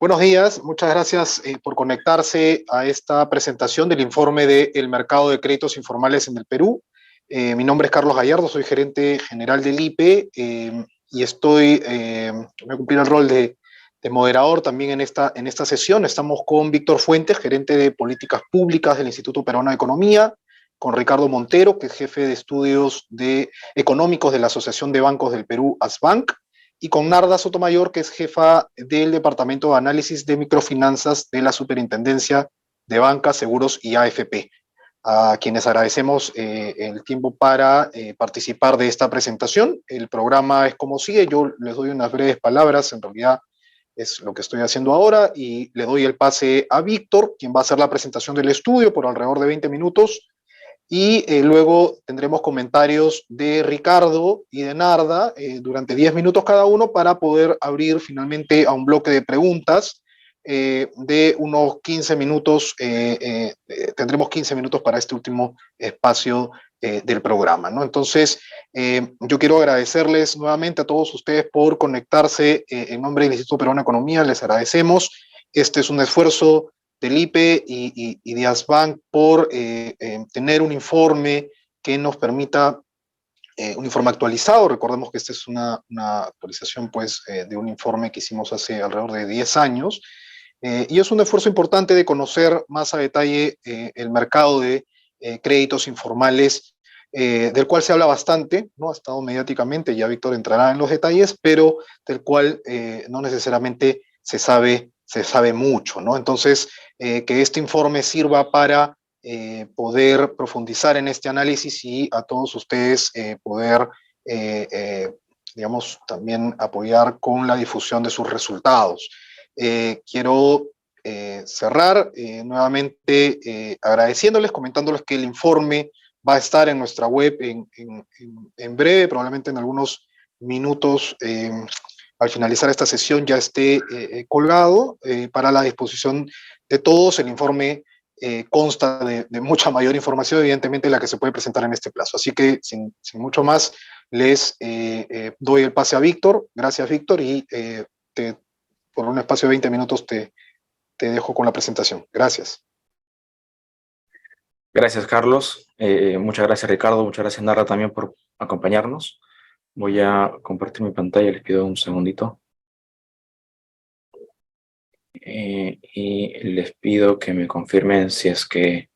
Buenos días, muchas gracias por conectarse a esta presentación del informe del mercado de créditos informales en el Perú. Mi nombre es Carlos Gallardo, soy gerente general del IPE y voy a cumplir el rol de moderador también en esta sesión. Estamos con Víctor Fuentes, gerente de políticas públicas del Instituto Peruano de Economía, con Ricardo Montero, que es jefe de estudios económicos de la Asociación de Bancos del Perú, ASBank, y con Narda Sotomayor, que es jefa del Departamento de Análisis de Microfinanzas de la Superintendencia de Banca, Seguros y AFP, a quienes agradecemos el tiempo para participar de esta presentación. El programa es como sigue, yo les doy unas breves palabras, en realidad es lo que estoy haciendo ahora, y le doy el pase a Víctor, quien va a hacer la presentación del estudio por alrededor de 20 minutos, y luego tendremos comentarios de Ricardo y de Narda durante 10 minutos cada uno para poder abrir finalmente a un bloque de preguntas de unos 15 minutos. Tendremos 15 minutos para este último espacio del programa, ¿no? Entonces, yo quiero agradecerles nuevamente a todos ustedes por conectarse en nombre del Instituto Peruano de Economía. Les agradecemos. Este es un esfuerzo del IPE y de ASBank por tener un informe que nos permita, un informe actualizado. Recordemos que esta es una actualización pues, de un informe que hicimos hace alrededor de 10 años, y es un esfuerzo importante de conocer más a detalle el mercado de créditos informales, del cual se habla bastante, ¿no? Ha estado mediáticamente, ya Víctor entrará en los detalles, pero del cual no necesariamente se sabe mucho, ¿no? Entonces, que este informe sirva para poder profundizar en este análisis y a todos ustedes poder, digamos, también apoyar con la difusión de sus resultados. Quiero cerrar nuevamente agradeciéndoles, comentándoles que el informe va a estar en nuestra web en breve, probablemente en algunos minutos. Al finalizar esta sesión ya esté colgado para la disposición de todos. El informe consta de mucha mayor información, evidentemente, la que se puede presentar en este plazo. Así que, sin mucho más, les doy el pase a Víctor. Gracias, Víctor, y por un espacio de 20 minutos te dejo con la presentación. Gracias. Gracias, Carlos. Muchas gracias, Ricardo. Muchas gracias, Narra, también por acompañarnos. Voy a compartir mi pantalla, les pido un segundito. Y les pido que me confirmen si es que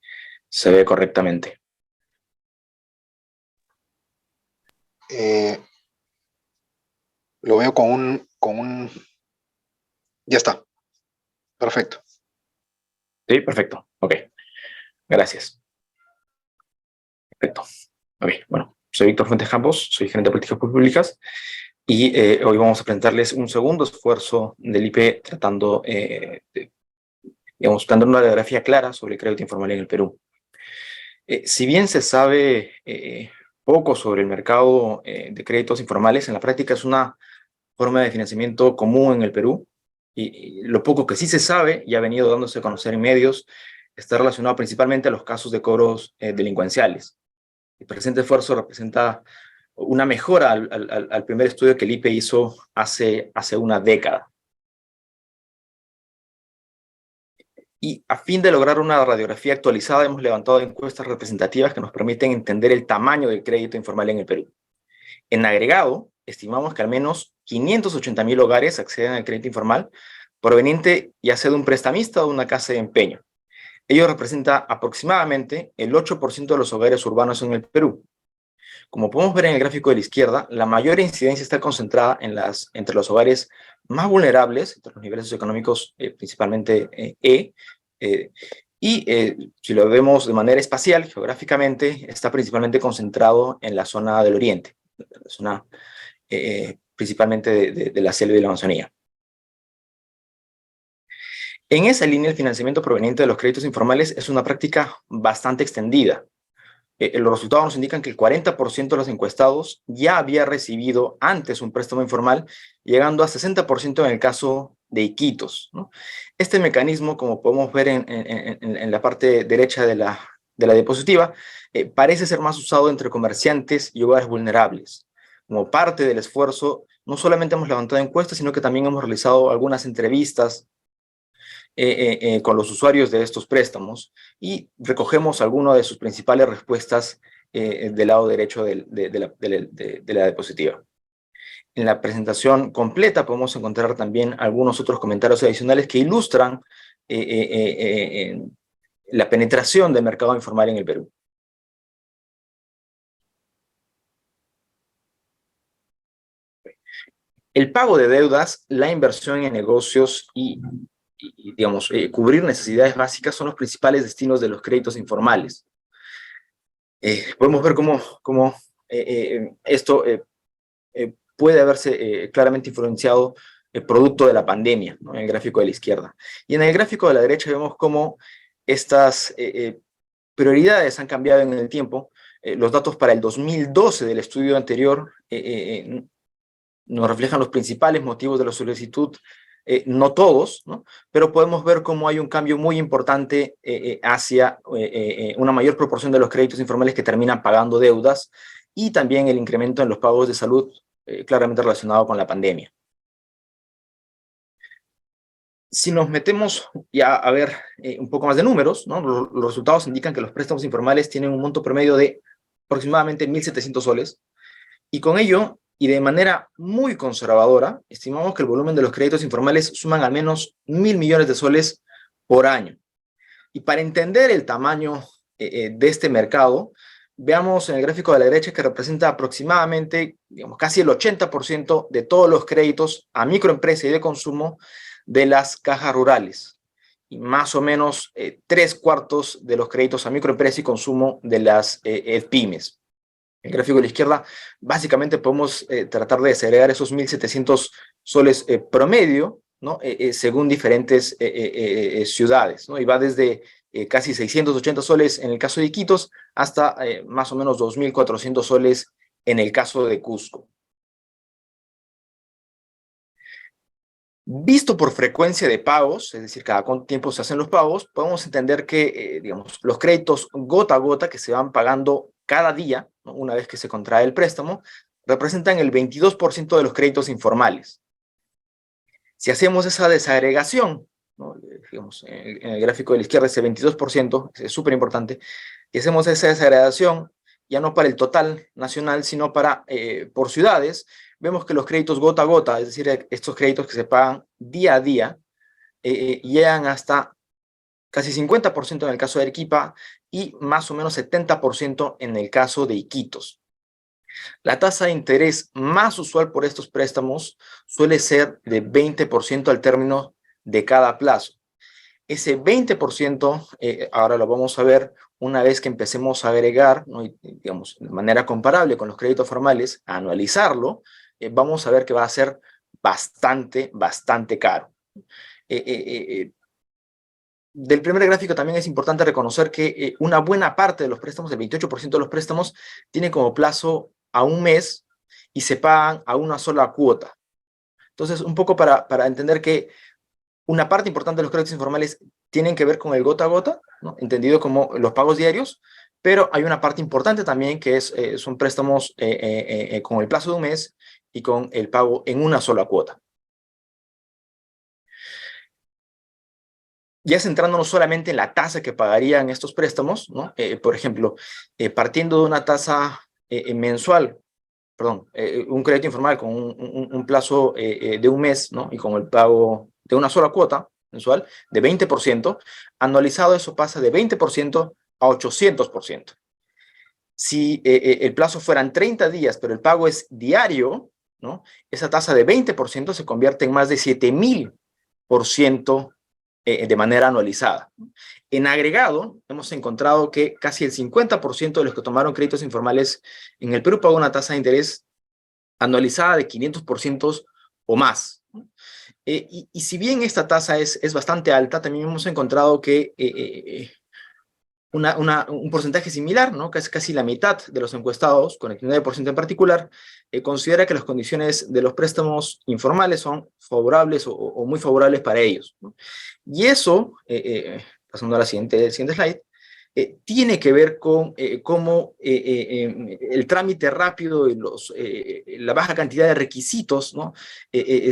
se ve correctamente. Lo veo con un... Ya está. Perfecto. Sí, perfecto. Ok. Gracias. Perfecto. Ok, bueno. Soy Víctor Fuentes Campos, soy gerente de políticas públicas y hoy vamos a presentarles un segundo esfuerzo del IPE tratando, dando una radiografía clara sobre el crédito informal en el Perú. Si bien se sabe poco sobre el mercado de créditos informales, en la práctica es una forma de financiamiento común en el Perú, y lo poco que sí se sabe y ha venido dándose a conocer en medios está relacionado principalmente a los casos de cobros delincuenciales. El presente esfuerzo representa una mejora al primer estudio que el IPE hizo hace una década. Y a fin de lograr una radiografía actualizada, hemos levantado encuestas representativas que nos permiten entender el tamaño del crédito informal en el Perú. En agregado, estimamos que al menos 580.000 hogares acceden al crédito informal proveniente ya sea de un prestamista o de una casa de empeño. Ello representa aproximadamente el 8% de los hogares urbanos en el Perú. Como podemos ver en el gráfico de la izquierda, la mayor incidencia está concentrada entre los hogares más vulnerables, entre los niveles socioeconómicos principalmente si lo vemos de manera espacial, geográficamente, está principalmente concentrado en la zona del oriente, la zona principalmente de la selva y la Amazonía. En esa línea, el financiamiento proveniente de los créditos informales es una práctica bastante extendida. Los resultados nos indican que el 40% de los encuestados ya había recibido antes un préstamo informal, llegando a 60% en el caso de Iquitos, ¿no? Este mecanismo, como podemos ver en la parte derecha de la diapositiva, parece ser más usado entre comerciantes y hogares vulnerables. Como parte del esfuerzo, no solamente hemos levantado encuestas, sino que también hemos realizado algunas entrevistas con los usuarios de estos préstamos y recogemos algunas de sus principales respuestas del lado derecho de la diapositiva. En la presentación completa podemos encontrar también algunos otros comentarios adicionales que ilustran la penetración del mercado informal en el Perú. El pago de deudas, la inversión en negocios y digamos, cubrir necesidades básicas son los principales destinos de los créditos informales. Podemos ver cómo esto puede haberse claramente influenciado el producto de la pandemia, ¿no? En el gráfico de la izquierda. Y en el gráfico de la derecha vemos cómo estas prioridades han cambiado en el tiempo. Los datos para el 2012 del estudio anterior nos reflejan los principales motivos de la solicitud, no todos, ¿no? Pero podemos ver cómo hay un cambio muy importante hacia una mayor proporción de los créditos informales que terminan pagando deudas y también el incremento en los pagos de salud claramente relacionado con la pandemia. Si nos metemos ya a ver un poco más de números, ¿no? Los resultados indican que los préstamos informales tienen un monto promedio de aproximadamente 1.700 soles, y con ello, y de manera muy conservadora, estimamos que el volumen de los créditos informales suman al menos 1.000 millones de soles por año. Y para entender el tamaño de este mercado, veamos en el gráfico de la derecha que representa aproximadamente, digamos, casi el 80% de todos los créditos a microempresa y de consumo de las cajas rurales, y más o menos 3/4 de los créditos a microempresa y consumo de las pymes. El gráfico de la izquierda, básicamente podemos tratar de segregar esos 1.700 soles promedio, ¿no? Según diferentes ciudades, ¿no? Y va desde casi 680 soles en el caso de Iquitos hasta más o menos 2.400 soles en el caso de Cusco. Visto por frecuencia de pagos, es decir, cada cuánto tiempo se hacen los pagos, podemos entender que, digamos, los créditos gota a gota que se van pagando cada día, ¿no? Una vez que se contrae el préstamo, representan el 22% de los créditos informales. Si hacemos esa desagregación, ¿no? Digamos, en el gráfico de la izquierda ese 22%, es súper importante, y hacemos esa desagregación ya no para el total nacional, sino para por ciudades, vemos que los créditos gota a gota, es decir, estos créditos que se pagan día a día, llegan hasta casi 50% en el caso de Arequipa y más o menos 70% en el caso de Iquitos. La tasa de interés más usual por estos préstamos suele ser de 20% al término de cada plazo. Ese 20%, ahora lo vamos a ver una vez que empecemos a agregar, ¿no? Digamos, de manera comparable con los créditos formales, a anualizarlo, vamos a ver que va a ser bastante caro. Del primer gráfico también es importante reconocer que una buena parte de los préstamos, el 28% de los préstamos, tienen como plazo a un mes y se pagan a una sola cuota. Entonces, un poco para entender que una parte importante de los créditos informales tienen que ver con el gota a gota, ¿no? Entendido como los pagos diarios, pero hay una parte importante también que son préstamos con el plazo de un mes y con el pago en una sola cuota. Ya centrándonos solamente en la tasa que pagarían estos préstamos, ¿no? Por ejemplo, partiendo de una tasa mensual, perdón, un crédito informal con un plazo de un mes, ¿no? Y con el pago de una sola cuota mensual de 20%, anualizado eso pasa de 20% a 800%. Si el plazo fueran 30 días, pero el pago es diario, ¿no? Esa tasa de 20% se convierte en más de 7.000% de manera anualizada. En agregado, hemos encontrado que casi el 50% de los que tomaron créditos informales en el Perú pagó una tasa de interés anualizada de 500% o más. Y si bien esta tasa es bastante alta, también hemos encontrado que un porcentaje similar, ¿no? Casi la mitad de los encuestados, con el 9% en particular, considera que las condiciones de los préstamos informales son favorables o muy favorables para ellos, ¿no? Y eso, pasando a la siguiente slide, tiene que ver con cómo el trámite rápido y la baja cantidad de requisitos, ¿no?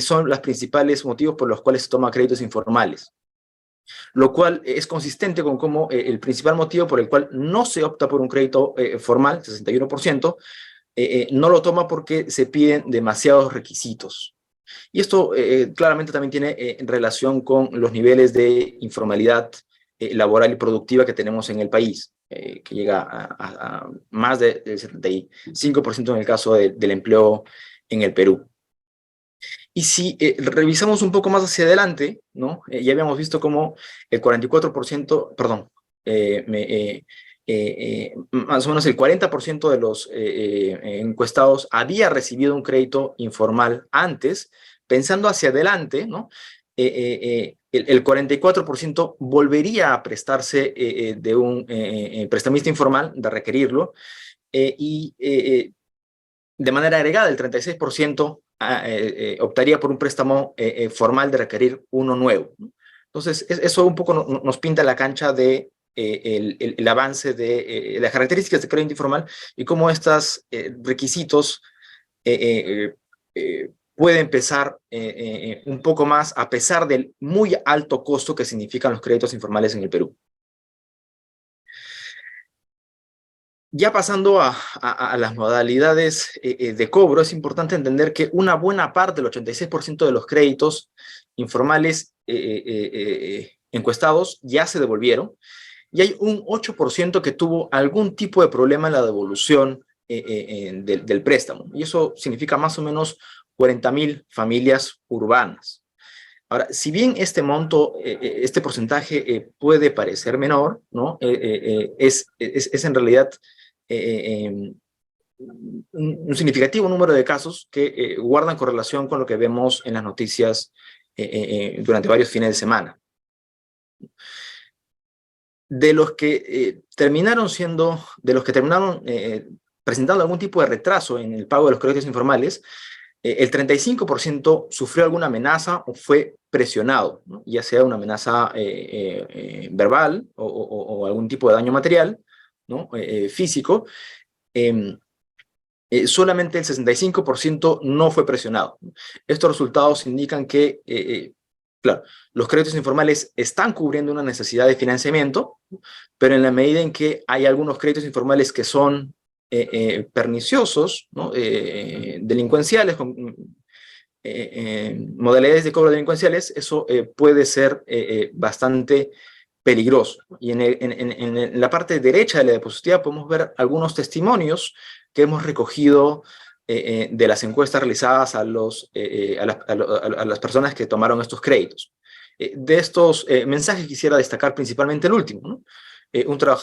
Son los principales motivos por los cuales se toman créditos informales. lo cual es consistente con cómo el principal motivo por el cual no se opta por un crédito formal, 61%, no lo toma porque se piden demasiados requisitos. Y esto claramente también tiene relación con los niveles de informalidad laboral y productiva que tenemos en el país, que llega a más del 75% en el caso del empleo en el Perú. Y si revisamos un poco más hacia adelante, ¿no? Ya habíamos visto cómo el 44%, perdón, más o menos el 40% de los encuestados había recibido un crédito informal antes. Pensando hacia adelante, ¿no? El 44% volvería a prestarse de un prestamista informal, de requerirlo, de manera agregada, el 36% optaría por un préstamo formal de requerir uno nuevo. Entonces, eso un poco nos pinta la cancha de el avance de las características de crédito informal y cómo estos requisitos pueden pesar un poco más a pesar del muy alto costo que significan los créditos informales en el Perú. Ya pasando a las modalidades de cobro, es importante entender que una buena parte, el 86% de los créditos informales encuestados ya se devolvieron y hay un 8% que tuvo algún tipo de problema en la devolución del préstamo. Y eso significa más o menos 40.000 familias urbanas. Ahora, si bien este monto, este porcentaje puede parecer menor, ¿no? Es en realidad un significativo número de casos que guardan correlación con lo que vemos en las noticias durante varios fines de semana. De los que terminaron presentando algún tipo de retraso en el pago de los créditos informales, el 35% sufrió alguna amenaza o fue presionado, ¿no? Ya sea una amenaza verbal o algún tipo de daño material, ¿no? Físico. Solamente el 65% no fue presionado. Estos resultados indican que, claro, los créditos informales están cubriendo una necesidad de financiamiento, pero en la medida en que hay algunos créditos informales que son perniciosos, ¿no? Delincuenciales, con modalidades de cobro delincuenciales, eso puede ser bastante peligroso. Y en la parte derecha de la diapositiva podemos ver algunos testimonios que hemos recogido de las encuestas realizadas a las personas que tomaron estos créditos. De estos mensajes quisiera destacar principalmente el último, ¿no? Una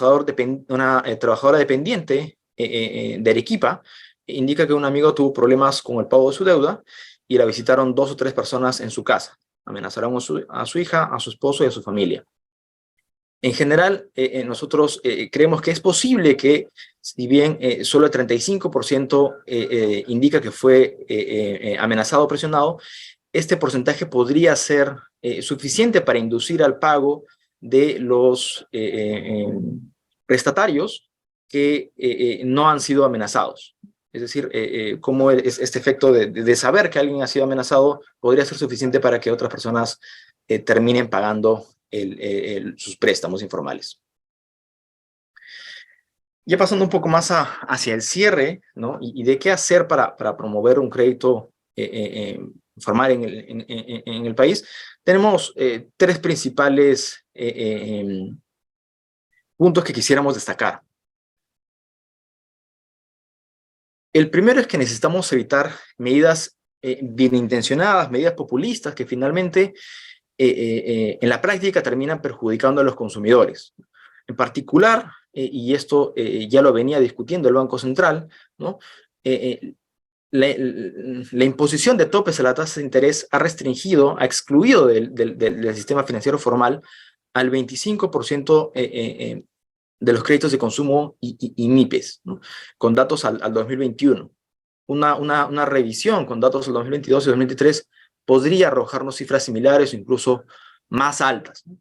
trabajadora dependiente de Arequipa indica que un amigo tuvo problemas con el pago de su deuda y la visitaron 2 o 3 personas en su casa. Amenazaron a su hija, a su esposo y a su familia. En general, nosotros creemos que es posible que, si bien solo el 35% indica que fue amenazado o presionado, este porcentaje podría ser suficiente para inducir al pago de los prestatarios que no han sido amenazados. Es decir, cómo este efecto de saber que alguien ha sido amenazado podría ser suficiente para que otras personas terminen pagando sus préstamos informales. Ya pasando un poco más hacia el cierre, ¿no? Y de qué hacer para promover un crédito informal en el país, tenemos 3 principales puntos que quisiéramos destacar. El primero es que necesitamos evitar medidas bien intencionadas, medidas populistas que finalmente en la práctica terminan perjudicando a los consumidores. En particular, y esto ya lo venía discutiendo el Banco Central, ¿no? La imposición de topes a la tasa de interés ha restringido, ha excluido del sistema financiero formal al 25% de los créditos de consumo y MIPES, ¿no? Con datos al 2021. Una revisión con datos del 2022 y 2023 podría arrojarnos cifras similares o incluso más altas, ¿no?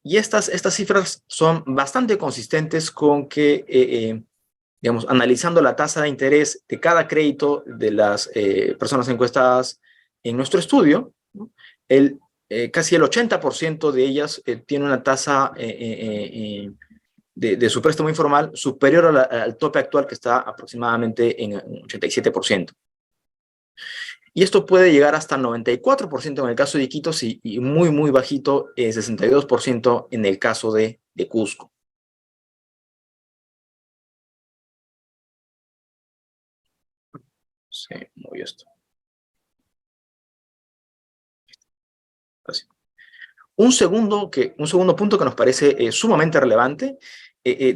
Y estas cifras son bastante consistentes con que, digamos, analizando la tasa de interés de cada crédito de las personas encuestadas en nuestro estudio, ¿no? El casi el 80% de ellas tiene una tasa de su préstamo informal superior al tope actual, que está aproximadamente en 87%. Y esto puede llegar hasta 94% en el caso de Iquitos y muy, muy bajito, 62% en el caso de Cusco. Se movió esto. Así. Un segundo punto que nos parece sumamente relevante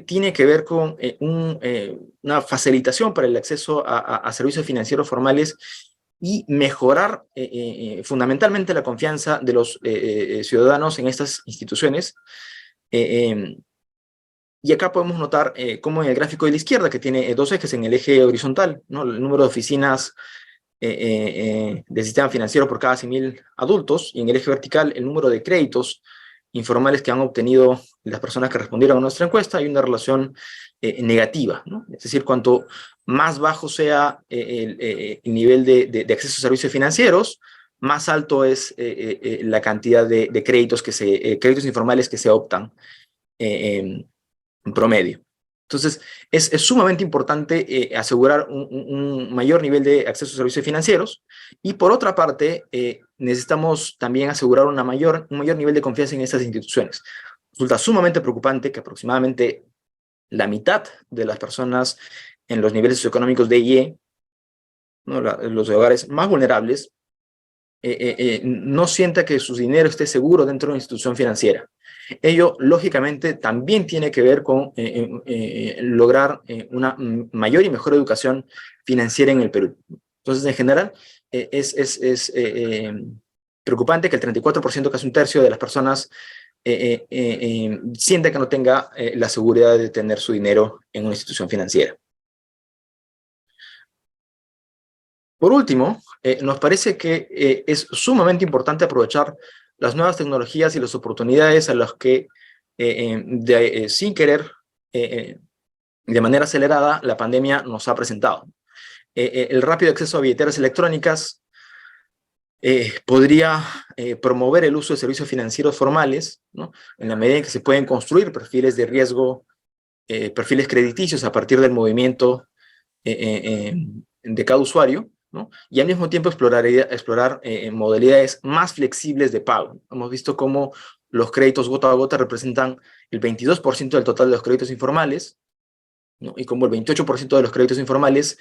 tiene que ver con una facilitación para el acceso a servicios financieros formales y mejorar fundamentalmente la confianza de los ciudadanos en estas instituciones. Y acá podemos notar cómo en el gráfico de la izquierda, que tiene dos ejes en el eje horizontal, ¿no? El número de oficinas del sistema financiero por cada 100.000 adultos, y en el eje vertical el número de créditos informales que han obtenido las personas que respondieron a nuestra encuesta. Hay una relación negativa, ¿no? Es decir, cuanto más bajo sea el nivel de acceso a servicios financieros, más alto es la cantidad de créditos, créditos informales que se optan en promedio. Entonces, es sumamente importante asegurar un mayor nivel de acceso a servicios financieros, y por otra parte, necesitamos también asegurar un mayor nivel de confianza en estas instituciones. Resulta sumamente preocupante que aproximadamente la mitad de las personas en los niveles socioeconómicos D y E, ¿no? Los hogares más vulnerables, no sienta que su dinero esté seguro dentro de una institución financiera. Ello, lógicamente, también tiene que ver con lograr una mayor y mejor educación financiera en el Perú. Entonces, en general, es preocupante que el 34%, casi un tercio de las personas, sienta que no tenga la seguridad de tener su dinero en una institución financiera. Por último, nos parece que es sumamente importante aprovechar las nuevas tecnologías y las oportunidades a las que, sin querer, de manera acelerada, la pandemia nos ha presentado. El rápido acceso a billeteras electrónicas podría promover el uso de servicios financieros formales, ¿no? En la medida en que se pueden construir perfiles de riesgo, perfiles crediticios a partir del movimiento de cada usuario, ¿no? Y al mismo tiempo explorar modalidades más flexibles de pago. Hemos visto cómo los créditos gota a gota representan el 22% del total de los créditos informales, ¿no? Y como el 28% de los créditos informales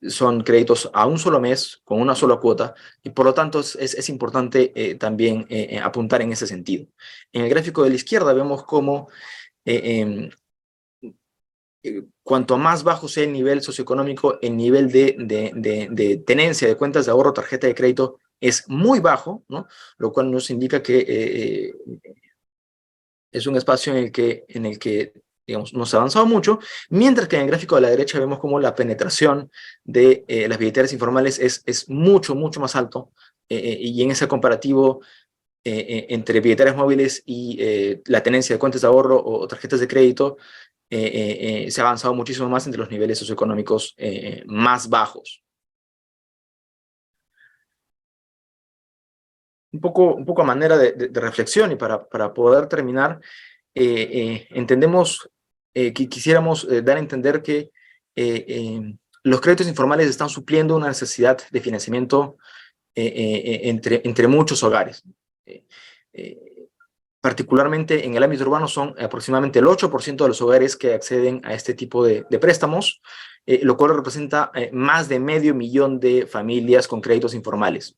son créditos a un solo mes, con una sola cuota, y por lo tanto es importante también apuntar en ese sentido. En el gráfico de la izquierda vemos cómo cuanto más bajo sea el nivel socioeconómico, el nivel de tenencia de cuentas de ahorro, tarjeta de crédito, es muy bajo, ¿no? Lo cual nos indica que es un espacio en el que digamos, no se ha avanzado mucho, mientras que en el gráfico de la derecha vemos cómo la penetración de las billeteras informales es mucho, mucho más alto, y en ese comparativo entre billeteras móviles y la tenencia de cuentas de ahorro o tarjetas de crédito, se ha avanzado muchísimo más entre los niveles socioeconómicos más bajos. Un poco a manera de reflexión y para poder terminar, entendemos que quisiéramos dar a entender que los créditos informales están supliendo una necesidad de financiamiento entre muchos hogares. Particularmente en el ámbito urbano son aproximadamente el 8% de los hogares que acceden a este tipo de préstamos, lo cual representa más de 500.000 de familias con créditos informales.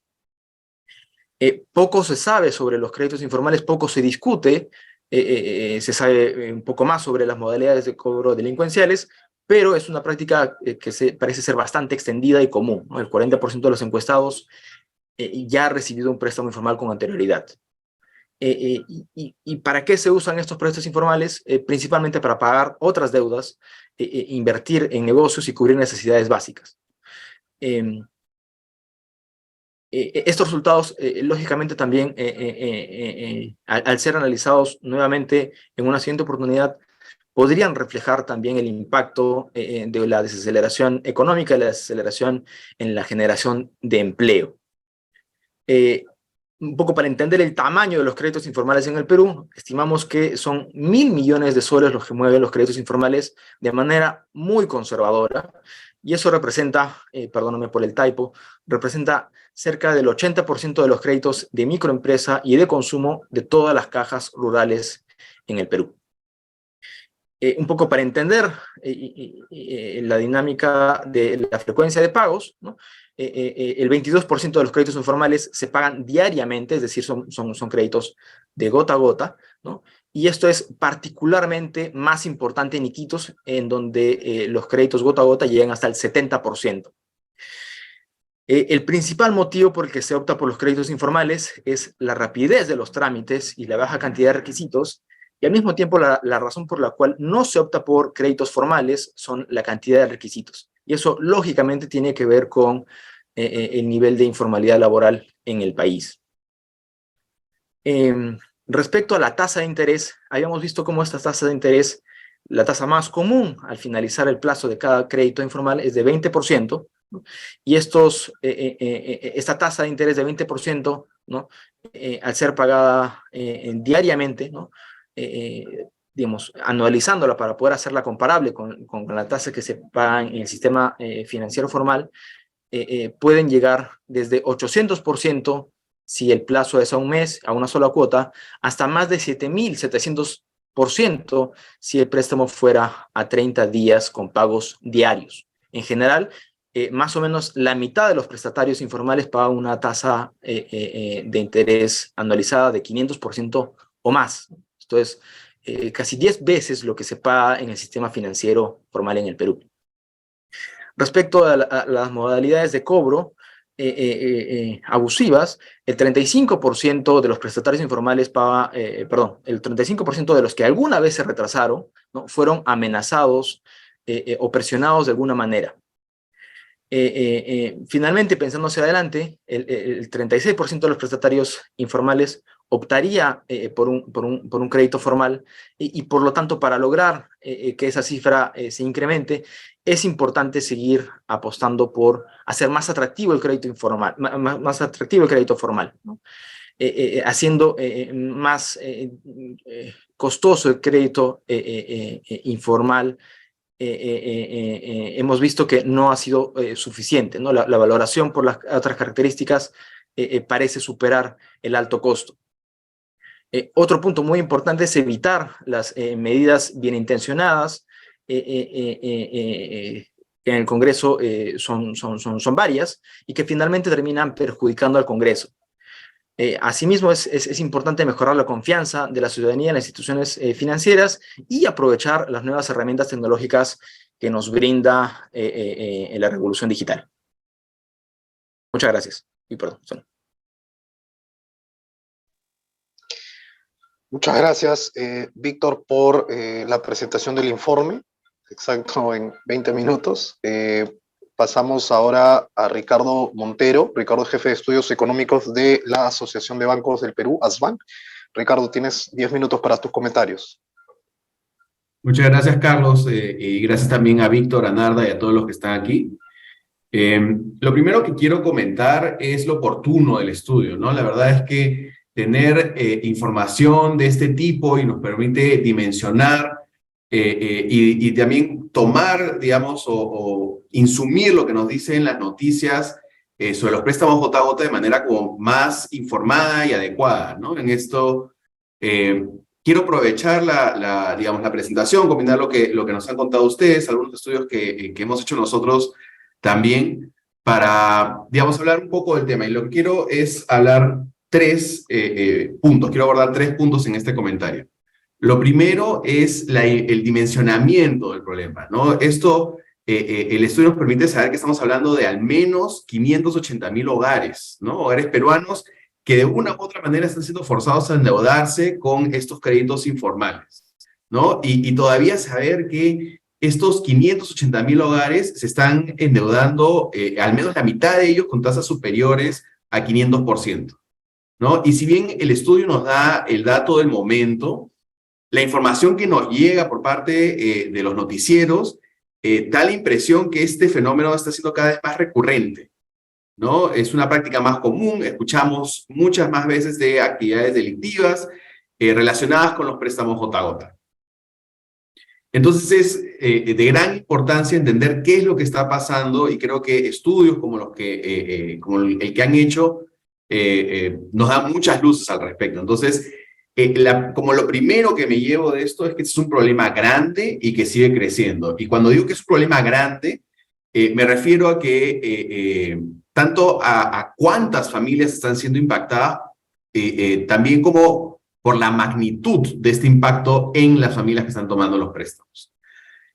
Poco se sabe sobre los créditos informales, poco se discute, se sabe un poco más sobre las modalidades de cobro delincuenciales, pero es una práctica que parece ser bastante extendida y común, ¿no? El 40% de los encuestados ya ha recibido un préstamo informal con anterioridad. ¿Y para qué se usan estos préstamos informales? Principalmente para pagar otras deudas, invertir en negocios y cubrir necesidades básicas. Estos resultados, lógicamente, también, al ser analizados nuevamente en una siguiente oportunidad, podrían reflejar también el impacto de la desaceleración económica y la desaceleración en la generación de empleo. un poco para entender el tamaño de los créditos informales en el Perú, estimamos que son 1.000 millones de soles los que mueven los créditos informales de manera muy conservadora, y eso representa, perdóname por el typo, representa cerca del 80% de los créditos de microempresa y de consumo de todas las cajas rurales en el Perú. Un poco para entender la dinámica de la frecuencia de pagos, ¿no? El 22% de los créditos informales se pagan diariamente, es decir, son créditos de gota a gota, ¿no? Y esto es particularmente más importante en Iquitos, en donde los créditos gota a gota llegan hasta el 70%. El principal motivo por el que se opta por los créditos informales es la rapidez de los trámites y la baja cantidad de requisitos, y al mismo tiempo la razón por la cual no se opta por créditos formales son la cantidad de requisitos. Y eso lógicamente tiene que ver con el nivel de informalidad laboral en el país. Respecto a la tasa de interés, habíamos visto cómo esta tasa de interés, la tasa más común al finalizar el plazo de cada crédito informal es de 20%, ¿no? Y esta tasa de interés de 20%, ¿no? Al ser pagada diariamente, ¿no? Digamos, anualizándola para poder hacerla comparable con la tasa que se paga en el sistema financiero formal, pueden llegar desde 800% si el plazo es a un mes, a una sola cuota, hasta más de 7.700% si el préstamo fuera a 30 días con pagos diarios. En general, más o menos la mitad de los prestatarios informales pagan una tasa de interés anualizada de 500% o más. Esto es casi 10 veces lo que se paga en el sistema financiero formal en el Perú. Respecto a las modalidades de cobro abusivas, el 35% de los prestatarios informales paga, el 35% de los que alguna vez se retrasaron, ¿no? Fueron amenazados o presionados de alguna manera. Finalmente, pensando hacia adelante, el 36% de los prestatarios informales optaría por un crédito formal y por lo tanto, para lograr que esa cifra se incremente, es importante seguir apostando por hacer más atractivo el crédito informal, más atractivo el crédito formal, ¿no? Haciendo más costoso el crédito informal. Hemos visto que no ha sido suficiente, ¿no? La valoración por las otras características parece superar el alto costo. Otro punto muy importante es evitar las medidas bien intencionadas. Que en el Congreso son varias y que finalmente terminan perjudicando al Congreso. Asimismo, es importante mejorar la confianza de la ciudadanía en las instituciones financieras y aprovechar las nuevas herramientas tecnológicas que nos brinda la revolución digital. Muchas gracias. Y perdón. Muchas gracias, Víctor, por la presentación del informe, exacto en 20 minutos. Pasamos ahora a Ricardo Montero. Ricardo es jefe de estudios económicos de la Asociación de Bancos del Perú, ASBAN. Ricardo, tienes 10 minutos para tus comentarios. Muchas gracias, Carlos, y gracias también a Víctor, a Narda y a todos los que están aquí. Lo primero que quiero comentar es lo oportuno del estudio, ¿no? La verdad es que tener información de este tipo y nos permite dimensionar y también tomar, digamos, o insumir lo que nos dicen las noticias sobre los préstamos gota a gota de manera como más informada y adecuada, ¿no? En esto quiero aprovechar digamos, la presentación, combinar lo que nos han contado ustedes, algunos estudios que hemos hecho nosotros también, para, digamos, hablar un poco del tema. Y lo que quiero es hablar tres puntos, quiero abordar 3 puntos en este comentario. Lo primero es el dimensionamiento del problema, ¿no? Esto, el estudio nos permite saber que estamos hablando de al menos 580.000 hogares, ¿no? Hogares peruanos que de una u otra manera están siendo forzados a endeudarse con estos créditos informales, ¿no? Y todavía saber que estos 580.000 hogares se están endeudando, al menos la mitad de ellos, con tasas superiores a 500%, ¿no? Y si bien el estudio nos da el dato del momento, la información que nos llega por parte de los noticieros da la impresión que este fenómeno está siendo cada vez más recurrente, ¿no? Es una práctica más común, escuchamos muchas más veces de actividades delictivas relacionadas con los préstamos gota a gota. Entonces es de gran importancia entender qué es lo que está pasando y creo que estudios como, como el que han hecho nos dan muchas luces al respecto. Entonces, como lo primero que me llevo de esto es que es un problema grande y que sigue creciendo. Y cuando digo que es un problema grande, me refiero a que tanto a cuántas familias están siendo impactadas, también como por la magnitud de este impacto en las familias que están tomando los préstamos.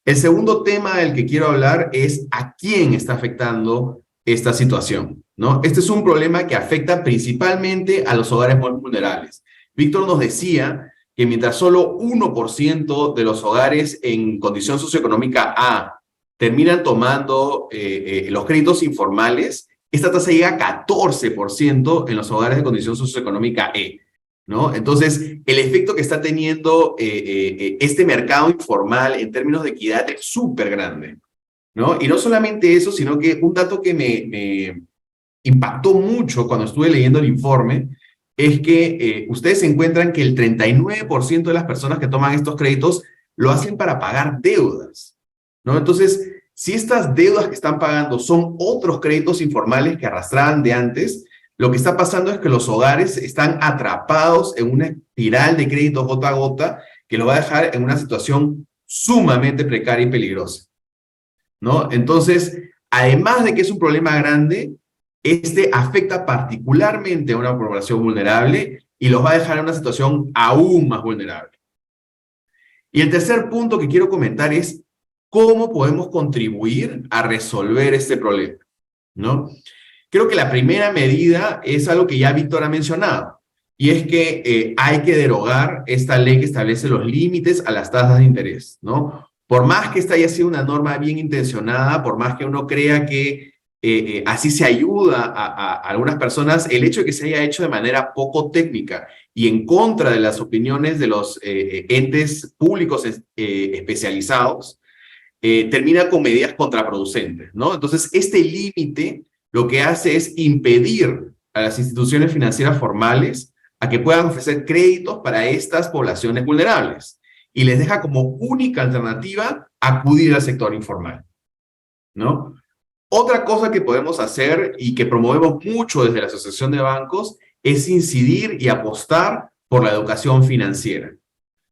El segundo tema del que quiero hablar es a quién está afectando esta situación, ¿no? Este es un problema que afecta principalmente a los hogares más vulnerables. Víctor nos decía que mientras solo 1% de los hogares en condición socioeconómica A terminan tomando los créditos informales, esta tasa llega a 14% en los hogares de condición socioeconómica E, ¿no? Entonces, el efecto que está teniendo este mercado informal en términos de equidad es súper grande, ¿no? Y no solamente eso, sino que un dato que me impactó mucho cuando estuve leyendo el informe es que ustedes encuentran que el 39% de las personas que toman estos créditos lo hacen para pagar deudas, ¿no? Entonces, si estas deudas que están pagando son otros créditos informales que arrastraban de antes, lo que está pasando es que los hogares están atrapados en una espiral de créditos gota a gota que lo va a dejar en una situación sumamente precaria y peligrosa, ¿no? Entonces, además de que es un problema grande, este afecta particularmente a una población vulnerable y los va a dejar en una situación aún más vulnerable. Y el tercer punto que quiero comentar es cómo podemos contribuir a resolver este problema, ¿no? Creo que la primera medida es algo que ya Víctor ha mencionado, y es que hay que derogar esta ley que establece los límites a las tasas de interés, ¿no? Por más que esta haya sido una norma bien intencionada, por más que uno crea que así se ayuda a algunas personas, el hecho de que se haya hecho de manera poco técnica y en contra de las opiniones de los entes públicos especializados, termina con medidas contraproducentes, ¿no? Entonces, este límite lo que hace es impedir a las instituciones financieras formales a que puedan ofrecer créditos para estas poblaciones vulnerables y les deja como única alternativa acudir al sector informal, ¿no? Otra cosa que podemos hacer y que promovemos mucho desde la Asociación de Bancos es incidir y apostar por la educación financiera,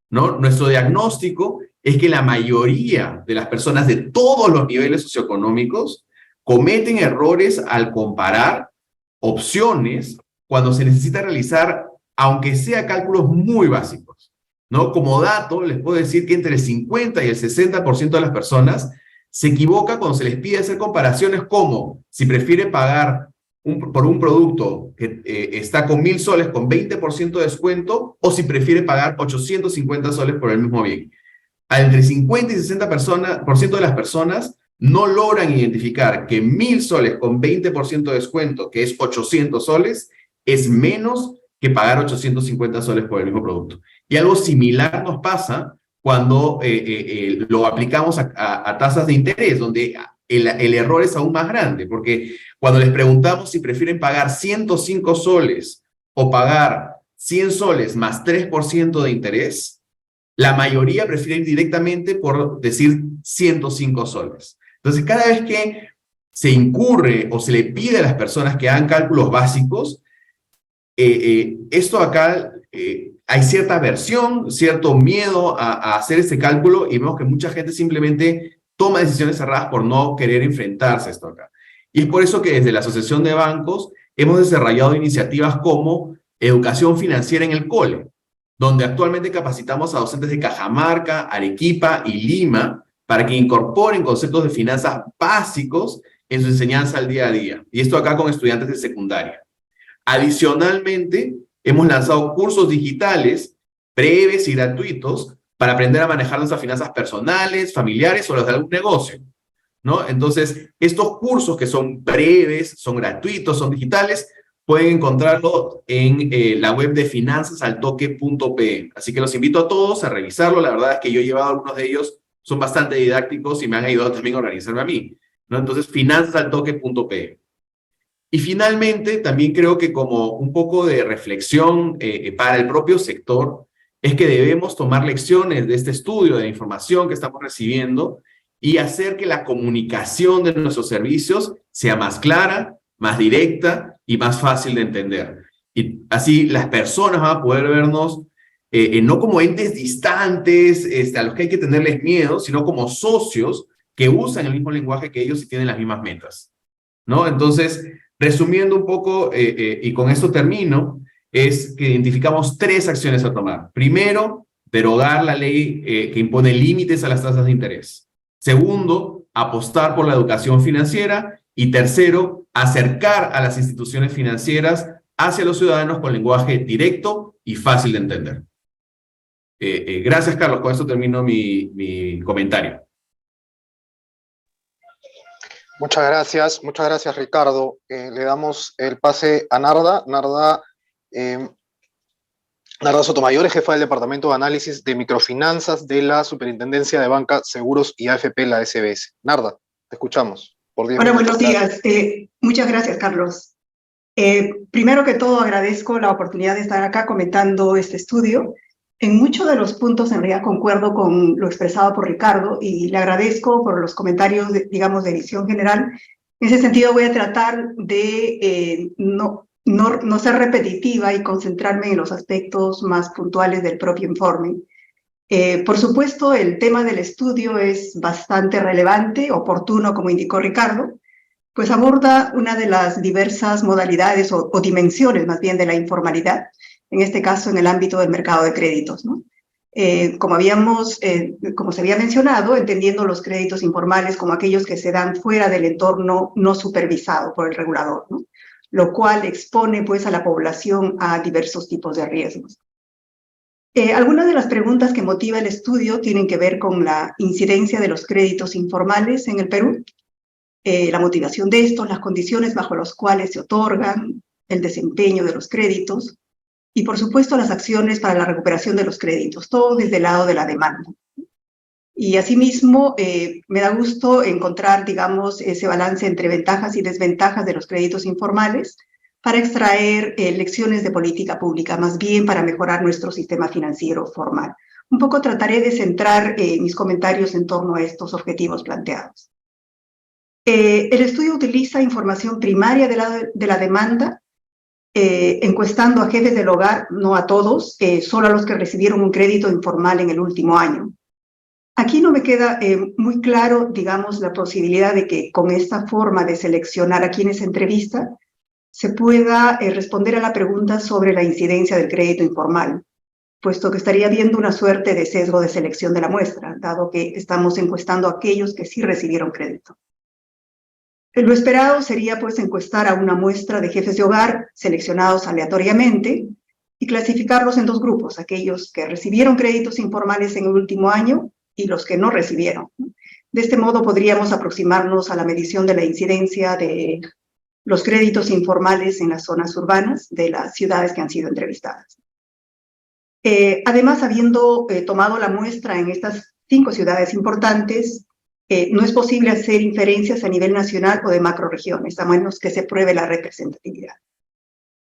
¿no? Nuestro diagnóstico es que la mayoría de las personas de todos los niveles socioeconómicos cometen errores al comparar opciones cuando se necesita realizar, aunque sea cálculos muy básicos, ¿no? Como dato, les puedo decir que entre el 50 y el 60% de las personas se equivoca cuando se les pide hacer comparaciones como si prefiere pagar por un producto que está con 1.000 soles con 20% de descuento o si prefiere pagar 850 soles por el mismo bien. Entre 50 y 60% de las personas no logran identificar que 1.000 soles con 20% de descuento, que es 800 soles, es menos que pagar 850 soles por el mismo producto. Y algo similar nos pasa cuando lo aplicamos a tasas de interés, donde el error es aún más grande, porque cuando les preguntamos si prefieren pagar 105 soles o pagar 100 soles más 3% de interés, la mayoría prefiere ir directamente por decir 105 soles. Entonces, cada vez que se incurre o se le pide a las personas que hagan cálculos básicos, esto acá hay cierta aversión, cierto miedo a hacer este cálculo y vemos que mucha gente simplemente toma decisiones cerradas por no querer enfrentarse a esto acá. Y es por eso que desde la Asociación de Bancos hemos desarrollado iniciativas como Educación Financiera en el Cole, donde actualmente capacitamos a docentes de Cajamarca, Arequipa y Lima para que incorporen conceptos de finanzas básicos en su enseñanza al día a día. Y esto acá con estudiantes de secundaria. Adicionalmente, hemos lanzado cursos digitales breves y gratuitos para aprender a manejar nuestras finanzas personales, familiares o las de algún negocio, ¿no? Entonces, estos cursos que son breves, son gratuitos, son digitales, pueden encontrarlo en la web de finanzasaltoque.pe. Así que los invito a todos a revisarlo. La verdad es que yo he llevado algunos de ellos, son bastante didácticos y me han ayudado también a organizarme a mí, ¿no? Entonces, finanzasaltoque.pe. Y finalmente, también creo que como un poco de reflexión para el propio sector, es que debemos tomar lecciones de este estudio, de la información que estamos recibiendo y hacer que la comunicación de nuestros servicios sea más clara, más directa y más fácil de entender. Y así las personas van a poder vernos no como entes distantes a los que hay que tenerles miedo, sino como socios que usan el mismo lenguaje que ellos y tienen las mismas metas, ¿no? Entonces, resumiendo un poco, y con esto termino, es que identificamos 3 acciones a tomar. Primero, derogar la ley que impone límites a las tasas de interés. Segundo, apostar por la educación financiera. Y tercero, acercar a las instituciones financieras hacia los ciudadanos con lenguaje directo y fácil de entender. Gracias, Carlos. Con esto termino mi comentario. Muchas gracias, Ricardo. Le damos el pase a Narda. Narda Sotomayor es jefa del Departamento de Análisis de Microfinanzas de la Superintendencia de Banca, Seguros y AFP, la SBS. Narda, te escuchamos. Por 10 Hola, minutos. buenos días. Muchas gracias, Carlos. Primero que todo, agradezco la oportunidad de estar acá comentando este estudio. En muchos de los puntos, en realidad, concuerdo con lo expresado por Ricardo y le agradezco por los comentarios, digamos, de visión general. En ese sentido, voy a tratar de no ser repetitiva y concentrarme en los aspectos más puntuales del propio informe. Por supuesto, el tema del estudio es bastante relevante, oportuno, como indicó Ricardo, pues aborda una de las diversas modalidades o dimensiones, más bien, de la informalidad, en este caso en el ámbito del mercado de créditos, ¿no? Como se había mencionado, entendiendo los créditos informales como aquellos que se dan fuera del entorno no supervisado por el regulador, ¿no? Lo cual expone, pues, a la población a diversos tipos de riesgos. Algunas de las preguntas que motiva el estudio tienen que ver con la incidencia de los créditos informales en el Perú, la motivación de estos, las condiciones bajo las cuales se otorgan, el desempeño de los créditos y, por supuesto, las acciones para la recuperación de los créditos, todo desde el lado de la demanda. Y asimismo, me da gusto encontrar, digamos, ese balance entre ventajas y desventajas de los créditos informales para extraer lecciones de política pública, más bien para mejorar nuestro sistema financiero formal. Un poco trataré de centrar mis comentarios en torno a estos objetivos planteados. El estudio utiliza información primaria de la demanda, encuestando a jefes del hogar, no a todos, solo a los que recibieron un crédito informal en el último año. Aquí no me queda muy claro, digamos, la posibilidad de que con esta forma de seleccionar a quienes se entrevista se pueda responder a la pregunta sobre la incidencia del crédito informal, puesto que estaría habiendo una suerte de sesgo de selección de la muestra, dado que estamos encuestando a aquellos que sí recibieron crédito. Lo esperado sería, pues, encuestar a una muestra de jefes de hogar seleccionados aleatoriamente y clasificarlos en 2 grupos, aquellos que recibieron créditos informales en el último año y los que no recibieron. De este modo podríamos aproximarnos a la medición de la incidencia de los créditos informales en las zonas urbanas de las ciudades que han sido entrevistadas. Además, habiendo tomado la muestra en estas 5 ciudades importantes, no es posible hacer inferencias a nivel nacional o de macroregiones, a menos que se pruebe la representatividad.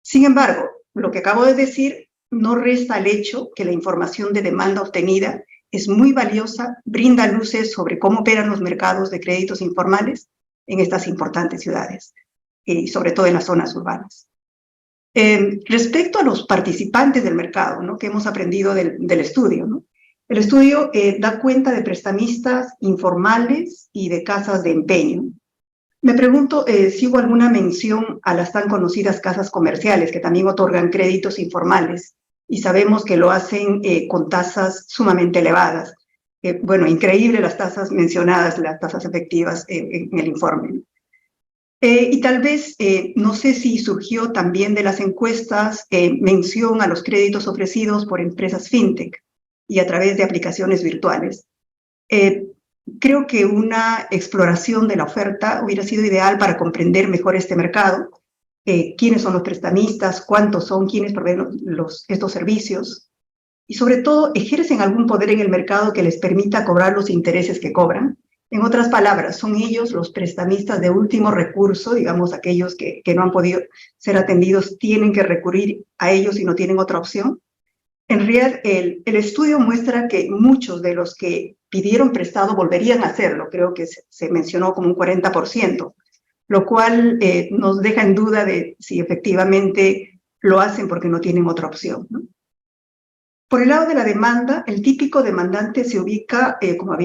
Sin embargo, lo que acabo de decir no resta al hecho que la información de demanda obtenida es muy valiosa, brinda luces sobre cómo operan los mercados de créditos informales en estas importantes ciudades, y sobre todo en las zonas urbanas. Respecto a los participantes del mercado, ¿no?, que hemos aprendido del estudio, ¿no? El estudio da cuenta de prestamistas informales y de casas de empeño. Me pregunto si hubo alguna mención a las tan conocidas casas comerciales que también otorgan créditos informales y sabemos que lo hacen con tasas sumamente elevadas. Bueno, increíble las tasas mencionadas, las tasas efectivas en el informe. Y tal vez, no sé si surgió también de las encuestas mención a los créditos ofrecidos por empresas fintech y a través de aplicaciones virtuales. Creo que una exploración de la oferta hubiera sido ideal para comprender mejor este mercado, quiénes son los prestamistas, cuántos son, quiénes proveen estos servicios, y sobre todo ejercen algún poder en el mercado que les permita cobrar los intereses que cobran. En otras palabras, son ellos los prestamistas de último recurso, digamos, aquellos que no han podido ser atendidos, tienen que recurrir a ellos y no tienen otra opción. En realidad, el estudio muestra que muchos de los que pidieron prestado volverían a hacerlo, creo que se mencionó como un 40%, lo cual nos deja en duda de si efectivamente lo hacen porque no tienen otra opción, ¿no? Por el lado de la demanda, el típico demandante se ubica, como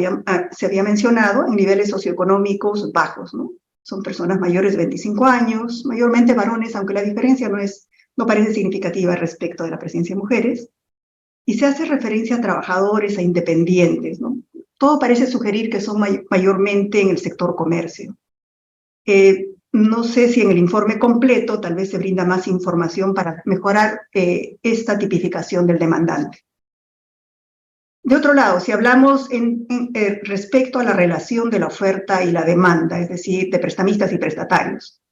se había mencionado, en niveles socioeconómicos bajos, ¿no? Son personas mayores de 25 años, mayormente varones, aunque la diferencia no parece significativa respecto de la presencia de mujeres, y se hace referencia a trabajadores, a independientes, ¿no? Todo parece sugerir que son mayormente en el sector comercio. No sé si en el informe completo tal vez se brinda más información para mejorar esta tipificación del demandante. De otro lado, si hablamos respecto a la relación de la oferta y la demanda, es decir, de prestamistas y prestatarios,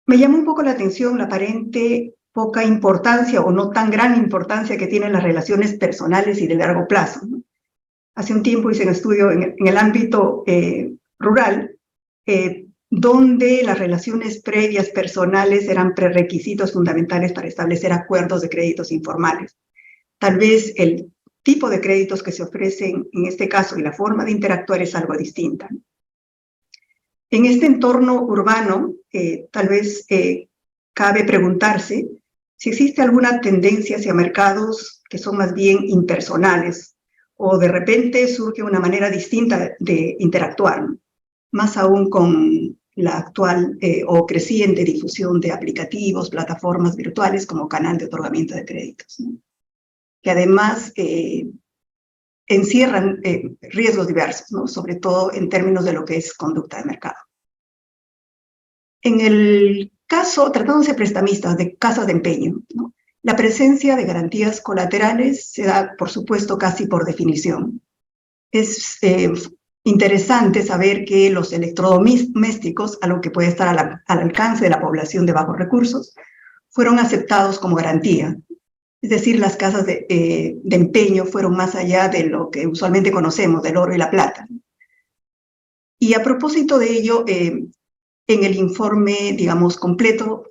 me llama un poco la atención la aparente poca importancia o no tan gran importancia que tienen las relaciones personales y de largo plazo, ¿no? Hace un tiempo hice un estudio en el ámbito rural, donde las relaciones previas personales eran prerequisitos fundamentales para establecer acuerdos de créditos informales. Tal vez el tipo de créditos que se ofrecen en este caso y la forma de interactuar es algo distinta. En este entorno urbano, tal vez cabe preguntarse si existe alguna tendencia hacia mercados que son más bien impersonales o de repente surge una manera distinta de interactuar, ¿no? Más aún con la actual o creciente difusión de aplicativos, plataformas virtuales como canal de otorgamiento de créditos, ¿no? Que además encierran riesgos diversos, ¿no? Sobre todo en términos de lo que es conducta de mercado. En el caso, tratándose de prestamistas de casas de empeño, ¿no? La presencia de garantías colaterales se da, por supuesto, casi por definición. Es interesante saber que los electrodomésticos, algo que puede estar al alcance de la población de bajos recursos, fueron aceptados como garantía. Es decir, las casas de empeño fueron más allá de lo que usualmente conocemos, del oro y la plata. Y a propósito de ello, en el informe, digamos, completo,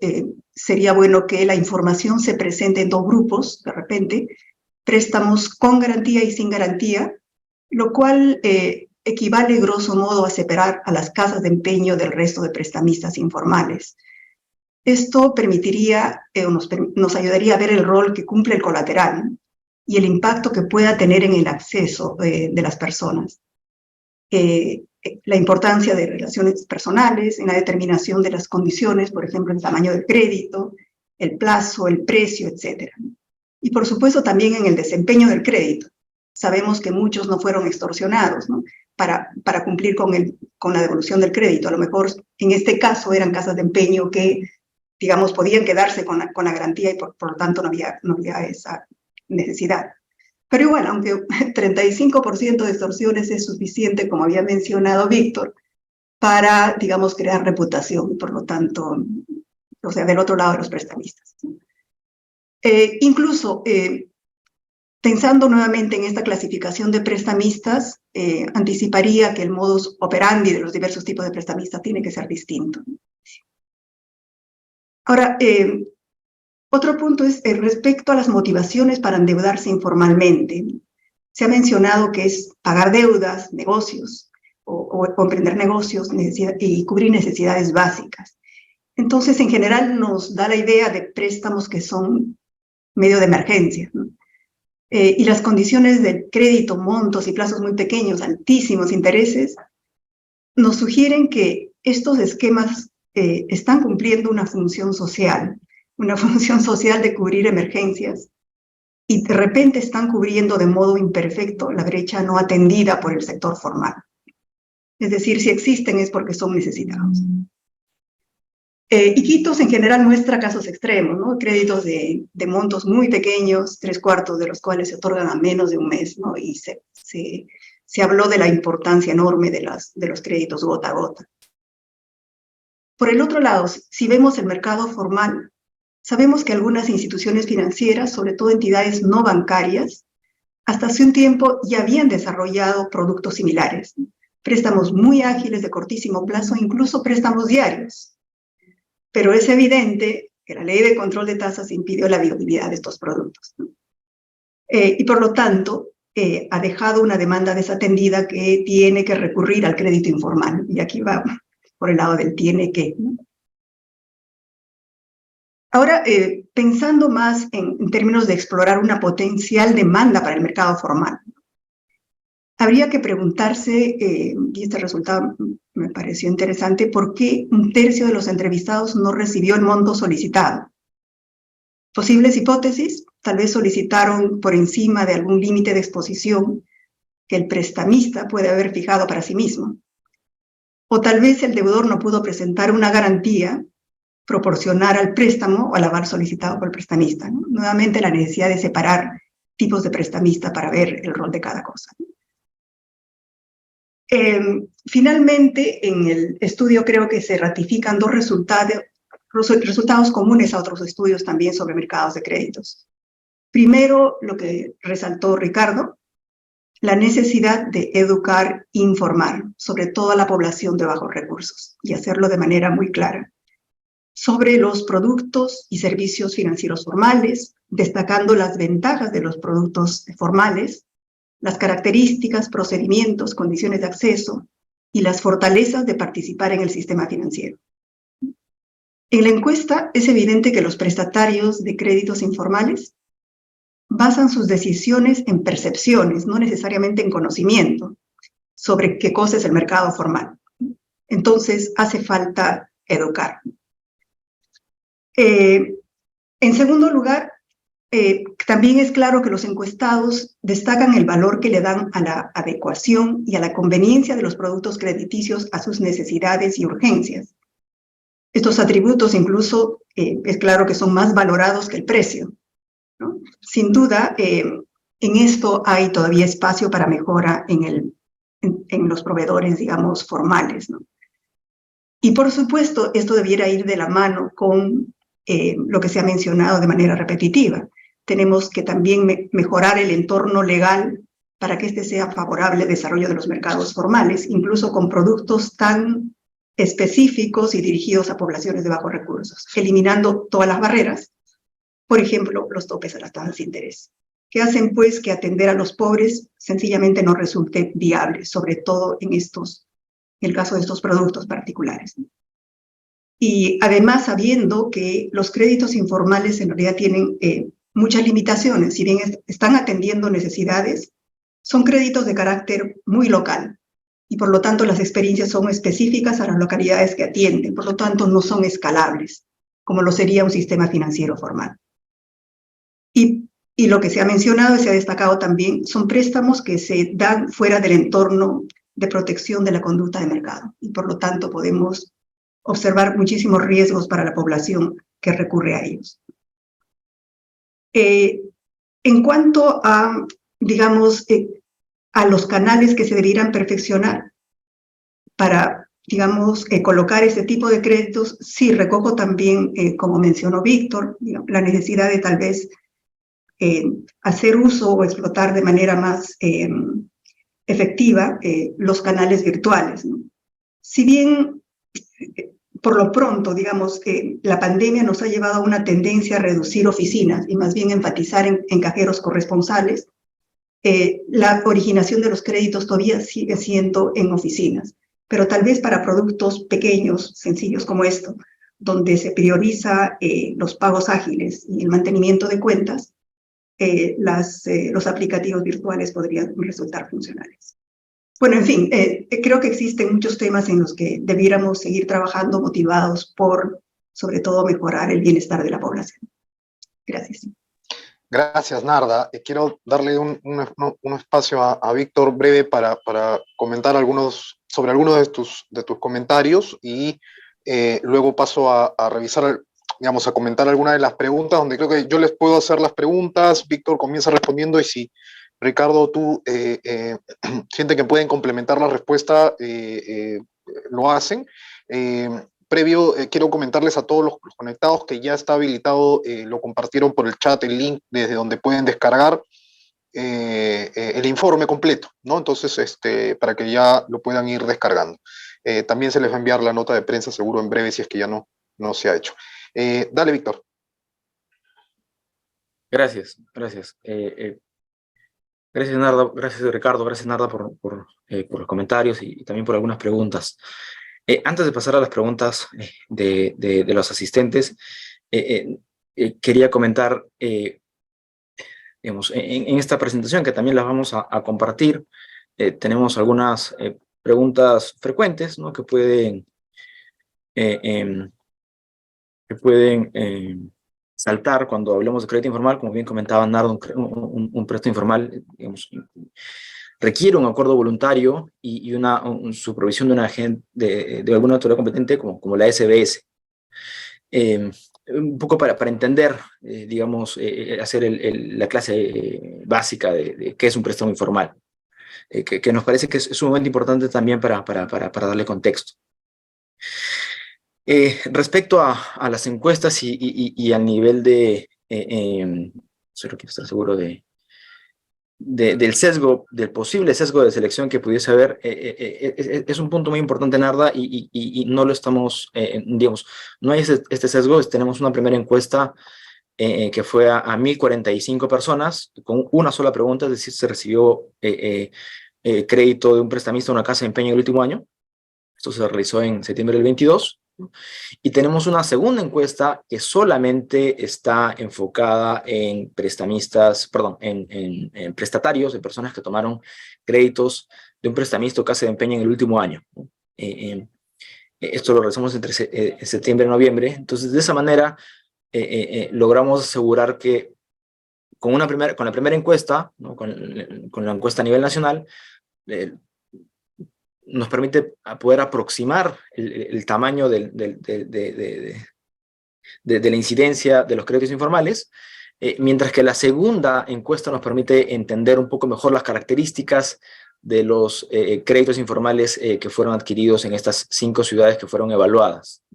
sería bueno que la información se presente en dos grupos, de repente, préstamos con garantía y sin garantía, lo cual equivale grosso modo a separar a las casas de empeño del resto de prestamistas informales. Esto permitiría, nos ayudaría a ver el rol que cumple el colateral, ¿no? Y el impacto que pueda tener en el acceso de las personas. La importancia de relaciones personales, en la determinación de las condiciones, por ejemplo, el tamaño del crédito, el plazo, el precio, etc. Y por supuesto también en el desempeño del crédito. Sabemos que muchos no fueron extorsionados, ¿no? para cumplir con la devolución del crédito. A lo mejor en este caso eran casas de empeño que, digamos, podían quedarse con la garantía y por lo tanto no había esa necesidad. Pero igual, aunque 35% de extorsiones es suficiente, como había mencionado Víctor, para, digamos, crear reputación, por lo tanto, o sea, del otro lado de los prestamistas. Incluso, pensando nuevamente en esta clasificación de prestamistas, anticiparía que el modus operandi de los diversos tipos de prestamistas tiene que ser distinto. Ahora, otro punto es respecto a las motivaciones para endeudarse informalmente. Se ha mencionado que es pagar deudas, negocios, o emprender negocios y cubrir necesidades básicas. Entonces, en general, nos da la idea de préstamos que son medio de emergencia, ¿no? Y las condiciones del crédito, montos y plazos muy pequeños, altísimos intereses, nos sugieren que estos esquemas están cumpliendo una función social de cubrir emergencias, y de repente están cubriendo de modo imperfecto la brecha no atendida por el sector formal. Es decir, si existen es porque son necesitados. Iquitos en general muestra casos extremos, ¿no? Créditos de montos muy pequeños, 3/4 de los cuales se otorgan a menos de un mes, ¿no? Y se habló de la importancia enorme de los créditos gota a gota. Por el otro lado, si vemos el mercado formal, sabemos que algunas instituciones financieras, sobre todo entidades no bancarias, hasta hace un tiempo ya habían desarrollado productos similares, préstamos muy ágiles de cortísimo plazo, incluso préstamos diarios. Pero es evidente que la ley de control de tasas impidió la viabilidad de estos productos, ¿no? Y por lo tanto, ha dejado una demanda desatendida que tiene que recurrir al crédito informal. Y aquí va por el lado del tiene que, ¿no? Ahora, pensando más en términos de explorar una potencial demanda para el mercado formal, habría que preguntarse, y este resultado me pareció interesante, ¿por qué un tercio de los entrevistados no recibió el monto solicitado? Posibles hipótesis, tal vez solicitaron por encima de algún límite de exposición que el prestamista puede haber fijado para sí mismo. O tal vez el deudor no pudo presentar una garantía proporcionar al préstamo o al aval solicitado por el prestamista, ¿no? Nuevamente la necesidad de separar tipos de prestamista para ver el rol de cada cosa, ¿no? Finalmente, en el estudio creo que se ratifican dos resultados comunes a otros estudios también sobre mercados de créditos. Primero, lo que resaltó Ricardo, la necesidad de educar e informar, sobre todo a la población de bajos recursos, y hacerlo de manera muy clara, sobre los productos y servicios financieros formales, destacando las ventajas de los productos formales, las características, procedimientos, condiciones de acceso y las fortalezas de participar en el sistema financiero. En la encuesta es evidente que los prestatarios de créditos informales basan sus decisiones en percepciones, no necesariamente en conocimiento, sobre qué cosa es el mercado formal. Entonces, hace falta educar. En segundo lugar, también es claro que los encuestados destacan el valor que le dan a la adecuación y a la conveniencia de los productos crediticios a sus necesidades y urgencias. Estos atributos incluso es claro que son más valorados que el precio, ¿no? Sin duda, en esto hay todavía espacio para mejora en los proveedores, digamos, formales, ¿no? Y por supuesto, esto debiera ir de la mano con lo que se ha mencionado de manera repetitiva. Tenemos que también mejorar el entorno legal para que este sea favorable al desarrollo de los mercados formales, incluso con productos tan específicos y dirigidos a poblaciones de bajos recursos, eliminando todas las barreras, por ejemplo, los topes a las tasas de interés, que hacen pues que atender a los pobres sencillamente no resulte viable, sobre todo en el caso de estos productos particulares. Y además sabiendo que los créditos informales en realidad tienen muchas limitaciones, si bien están atendiendo necesidades, son créditos de carácter muy local y por lo tanto las experiencias son específicas a las localidades que atienden, por lo tanto no son escalables, como lo sería un sistema financiero formal. Y lo que se ha mencionado y se ha destacado también son préstamos que se dan fuera del entorno de protección de la conducta de mercado y por lo tanto podemos observar muchísimos riesgos para la población que recurre a ellos. En cuanto a, digamos, a los canales que se debieran perfeccionar para, digamos, colocar este tipo de créditos, sí recojo también, como mencionó Víctor, digamos, la necesidad de tal vez hacer uso o explotar de manera más efectiva los canales virtuales, ¿no? Si bien por lo pronto, digamos que la pandemia nos ha llevado a una tendencia a reducir oficinas y más bien enfatizar en cajeros corresponsales, la originación de los créditos todavía sigue siendo en oficinas, pero tal vez para productos pequeños, sencillos como esto, donde se prioriza los pagos ágiles y el mantenimiento de cuentas, los aplicativos virtuales podrían resultar funcionales. Bueno, en fin, creo que existen muchos temas en los que debiéramos seguir trabajando motivados por, sobre todo, mejorar el bienestar de la población. Gracias. Gracias, Narda. Quiero darle un espacio a Víctor breve para comentar sobre algunos de tus comentarios y luego paso a revisar, digamos, a comentar algunas de las preguntas, donde creo que yo les puedo hacer las preguntas, Víctor comienza respondiendo y si Ricardo, tú siente que pueden complementar la respuesta, lo hacen. Previo, quiero comentarles a todos los conectados que ya está habilitado, lo compartieron por el chat, el link desde donde pueden descargar el informe completo, ¿no? Entonces, para que ya lo puedan ir descargando. También se les va a enviar la nota de prensa seguro en breve si es que ya no se ha hecho. Dale, Víctor. Gracias. Gracias, Narda, gracias, Ricardo, gracias, Narda, por los comentarios y también por algunas preguntas. Antes de pasar a las preguntas de los asistentes, quería comentar, digamos, en esta presentación que también las vamos a compartir, tenemos algunas preguntas frecuentes, ¿no? Em, que pueden saltar cuando hablemos de crédito informal. Como bien comentaba Nardo, un préstamo informal, digamos, requiere un acuerdo voluntario y una supervisión de una agente de alguna autoridad competente como la SBS. Un poco para entender, digamos, hacer la clase básica de qué es un préstamo informal, que nos parece que es sumamente importante también para darle contexto. Respecto a las encuestas y al nivel solo quiero estar seguro del sesgo, del posible sesgo de selección que pudiese haber, es un punto muy importante, Narda, y no lo estamos, digamos, no hay este sesgo. Tenemos una primera encuesta que fue a 1.045 personas con una sola pregunta, es decir, se recibió crédito de un prestamista a una casa de empeño en el último año. Esto se realizó en septiembre del 22. Y tenemos una segunda encuesta que solamente está enfocada en prestamistas, perdón, en prestatarios, de personas que tomaron créditos de un prestamista o casa de empeño en el último año. Esto lo realizamos entre septiembre y noviembre. Entonces, de esa manera, logramos asegurar que con la primera encuesta, ¿no? con la encuesta a nivel nacional, nos permite poder aproximar el tamaño de la incidencia de los créditos informales, mientras que la segunda encuesta nos permite entender un poco mejor las características de los créditos informales que fueron adquiridos en estas 5 ciudades que fueron evaluadas.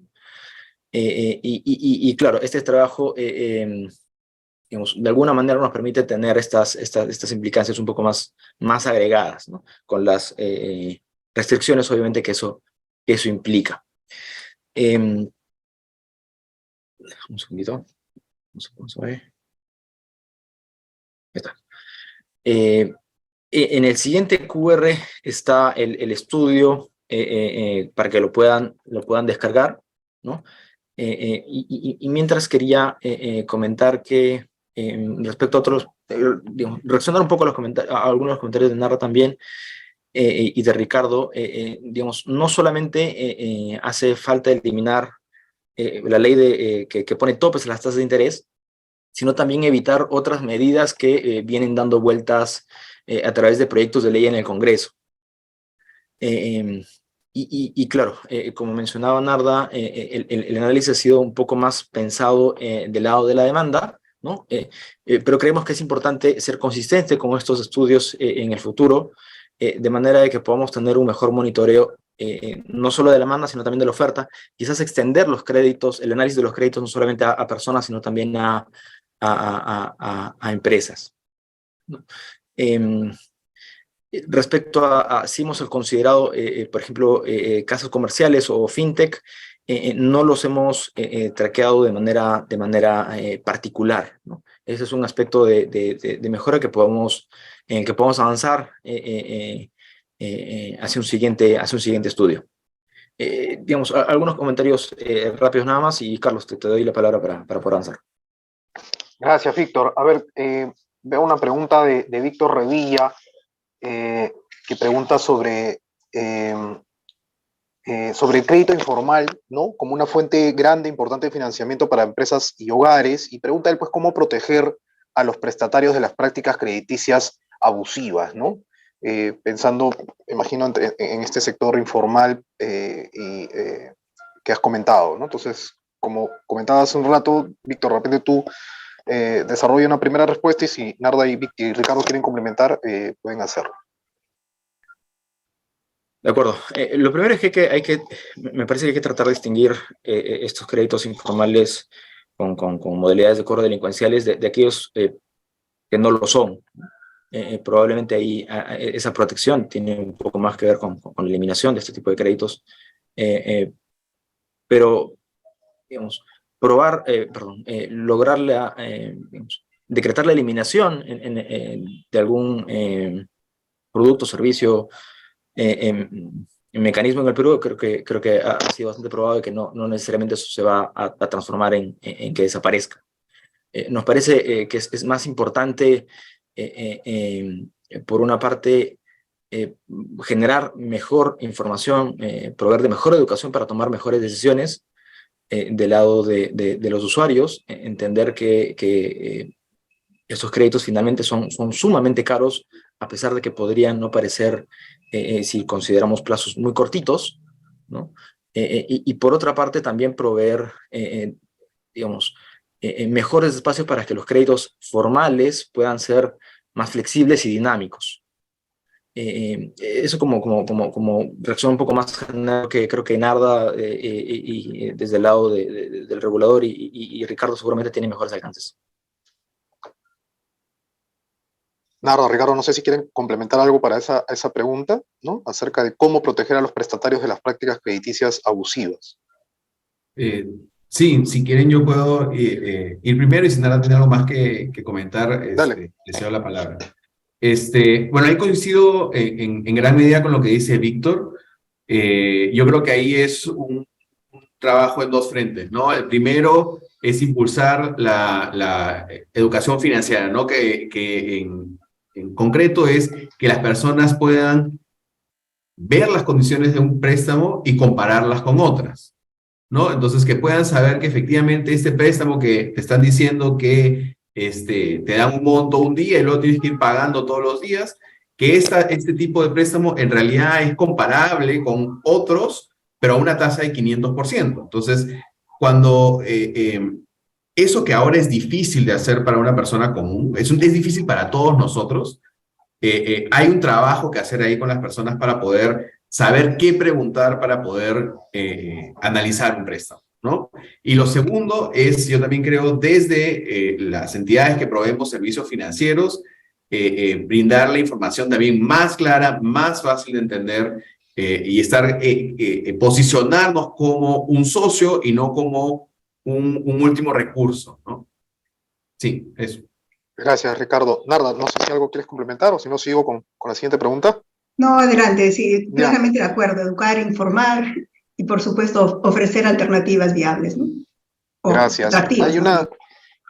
Y claro, este trabajo, digamos, de alguna manera nos permite tener estas implicancias un poco más agregadas, ¿no? Con las restricciones, obviamente, que eso implica. Un segundito. Vamos a ver. Ahí está. En el siguiente QR está el estudio para que lo puedan descargar, ¿no? Y mientras quería comentar que respecto a otros, digamos, reaccionar un poco a algunos de los comentarios de Narra también, y de Ricardo, digamos, no solamente hace falta eliminar la ley que pone topes a las tasas de interés, sino también evitar otras medidas que vienen dando vueltas a través de proyectos de ley en el Congreso. Claro, como mencionaba Narda, el análisis ha sido un poco más pensado del lado de la demanda, ¿no? Pero creemos que es importante ser consistente con estos estudios en el futuro, de manera de que podamos tener un mejor monitoreo, no solo de la demanda, sino también de la oferta. Quizás extender los créditos, el análisis de los créditos, no solamente a personas, sino también a empresas, ¿no? Respecto a si hemos considerado, por ejemplo, casos comerciales o fintech, no los hemos traqueado de manera particular, ¿no? Ese es un aspecto de mejora en el que podemos avanzar hacia un siguiente estudio. Digamos, algunos comentarios rápidos nada más, y Carlos, te doy la palabra para poder avanzar. Gracias, Víctor. A ver, veo una pregunta de Víctor Revilla, que pregunta sobre el crédito informal, ¿no? Como una fuente grande, importante de financiamiento para empresas y hogares, y pregunta él, pues, cómo proteger a los prestatarios de las prácticas crediticias abusivas, ¿no? Pensando, imagino, en este sector informal que has comentado, ¿no? Entonces, como comentaba hace un rato, Víctor, de repente tú desarrolla una primera respuesta, y si Narda y Ricardo quieren complementar, pueden hacerlo. De acuerdo. Lo primero es que me parece que hay que tratar de distinguir estos créditos informales con modalidades de cobro delincuenciales de aquellos que no lo son. probablemente ahí esa protección tiene un poco más que ver con la eliminación de este tipo de créditos, pero, digamos, lograr digamos, decretar la eliminación de algún producto, servicio, mecanismo en el Perú, creo que ha sido bastante probado que no necesariamente eso se va a transformar en que desaparezca. Nos parece que es más importante, por una parte, generar mejor información, proveer de mejor educación para tomar mejores decisiones del lado de los usuarios, entender que estos créditos finalmente son sumamente caros, a pesar de que podrían no parecer, si consideramos plazos muy cortitos, ¿no? Y por otra parte también proveer, digamos, mejores espacios para que los créditos formales puedan ser más flexibles y dinámicos. Eso como reacción un poco más general, que creo que Narda y desde el lado del regulador y Ricardo seguramente tienen mejores alcances. Nardo, Ricardo, no sé si quieren complementar algo para esa pregunta, ¿no? Acerca de cómo proteger a los prestatarios de las prácticas crediticias abusivas. Sí, si quieren yo puedo ir primero y si nada tiene algo más que comentar, Dale. les cedo la palabra. Bueno, ahí coincido en gran medida con lo que dice Víctor. Yo creo que ahí es un trabajo en dos frentes, ¿no? El primero es impulsar la educación financiera, ¿no? Que en concreto es que las personas puedan ver las condiciones de un préstamo y compararlas con otras, ¿no? Entonces, que puedan saber que efectivamente este préstamo que te están diciendo que te dan un monto un día y luego tienes que ir pagando todos los días, que este tipo de préstamo en realidad es comparable con otros, pero a una tasa de 500%. Entonces, cuando eso que ahora es difícil de hacer para una persona común, es difícil para todos nosotros, hay un trabajo que hacer ahí con las personas para poder saber qué preguntar para poder analizar un préstamo, ¿no? Y lo segundo es, yo también creo, desde las entidades que proveemos servicios financieros, brindar la información también más clara, más fácil de entender y posicionarnos como un socio y no como un último recurso, ¿no? Sí, eso. Gracias, Ricardo. Narda, no sé si algo quieres complementar o si no sigo con la siguiente pregunta. No, adelante, sí, Ya. plenamente de acuerdo. Educar, informar y, por supuesto, ofrecer alternativas viables, ¿no? O Gracias. atractivas, ¿no?